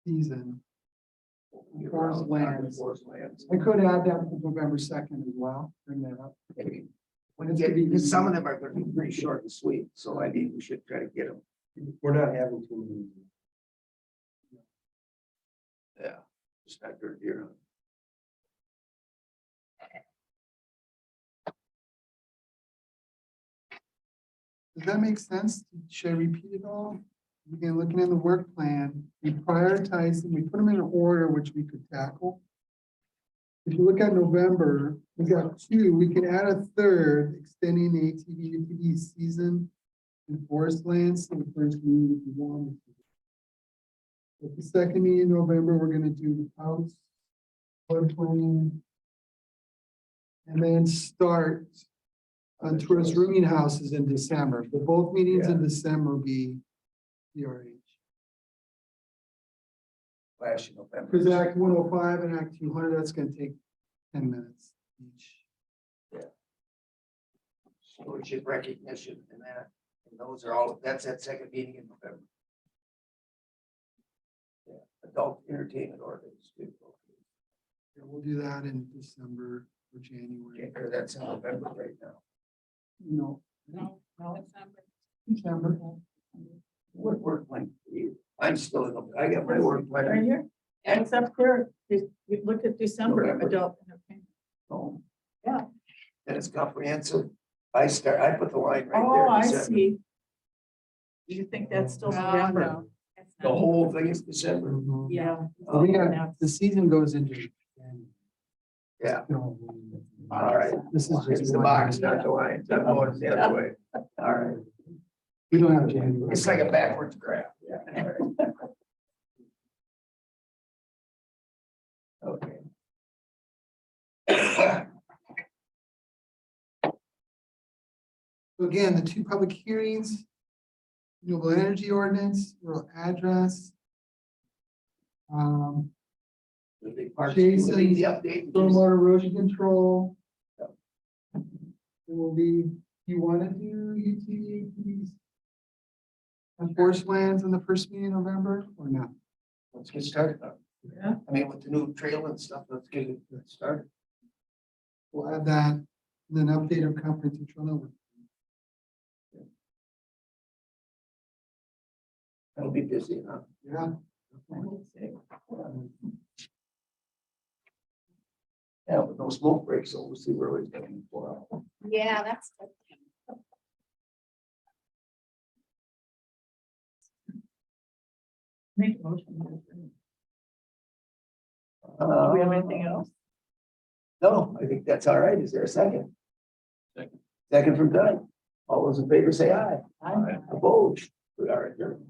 season. Forest lands. Forest lands. I could add that to November 2nd as well, bring that up. Maybe. Because some of them are gonna be pretty short and sweet, so I mean, we should try to get them. We're not having too many. Yeah. Just not good here. Does that make sense? Should I repeat it all? Again, looking at the work plan, we prioritize them, we put them in order which we could tackle. If you look at November, we got 2, we can add a third, extending the ATV UTV season in forest lands to the first meeting if you want. At the second meeting in November, we're gonna do the house, floodplain, and then start on tourist rooming houses in December. But both meetings in December will be DRH. Last November. Because Act 105 and Act 200, that's gonna take 10 minutes each. Stewardship recognition and that, and those are all, that's that second meeting in November. Yeah, adult entertainment ordinance. Yeah, we'll do that in December or January. Or that's in November right now. No, No. December. What work plan for you? I'm still in, I got my work Right plan. here, and it's up there, you look at December, November. adult entertainment. Oh, Yeah, And it's comprehensive. I put the line right Oh, there. I December. see. Do you think that's still Oh, November? no, it's The not. whole thing is December. Mhm. Yeah. So we got, That's- the season goes into. January. Yeah. No, All right. This is It's just. the one box, day. not the lines. I'm going the other way. All right. We don't have January. It's like a backwards graph. Yeah. All right. Okay. So again, the two public hearings, renewable energy ordinance, rural address. The big part, Jason, the update. Stormwater erosion control. It will be, you want to do UTVs? And forest lands in the first meeting in November or not? Let's get started. Yeah. I mean, with the new trail and stuff, let's get it started. We'll add that, and then update of comprehensive trail network. That'll be busy, huh? Yeah. Yeah, with no smoke breaks, so we'll see where we're going for. Yeah, that's. Make a motion. Do we have anything else? No, I think that's all right. Is there a second? Second. Second from Doug. All those in favor say aye. Aye. Opposed? We are adjourned.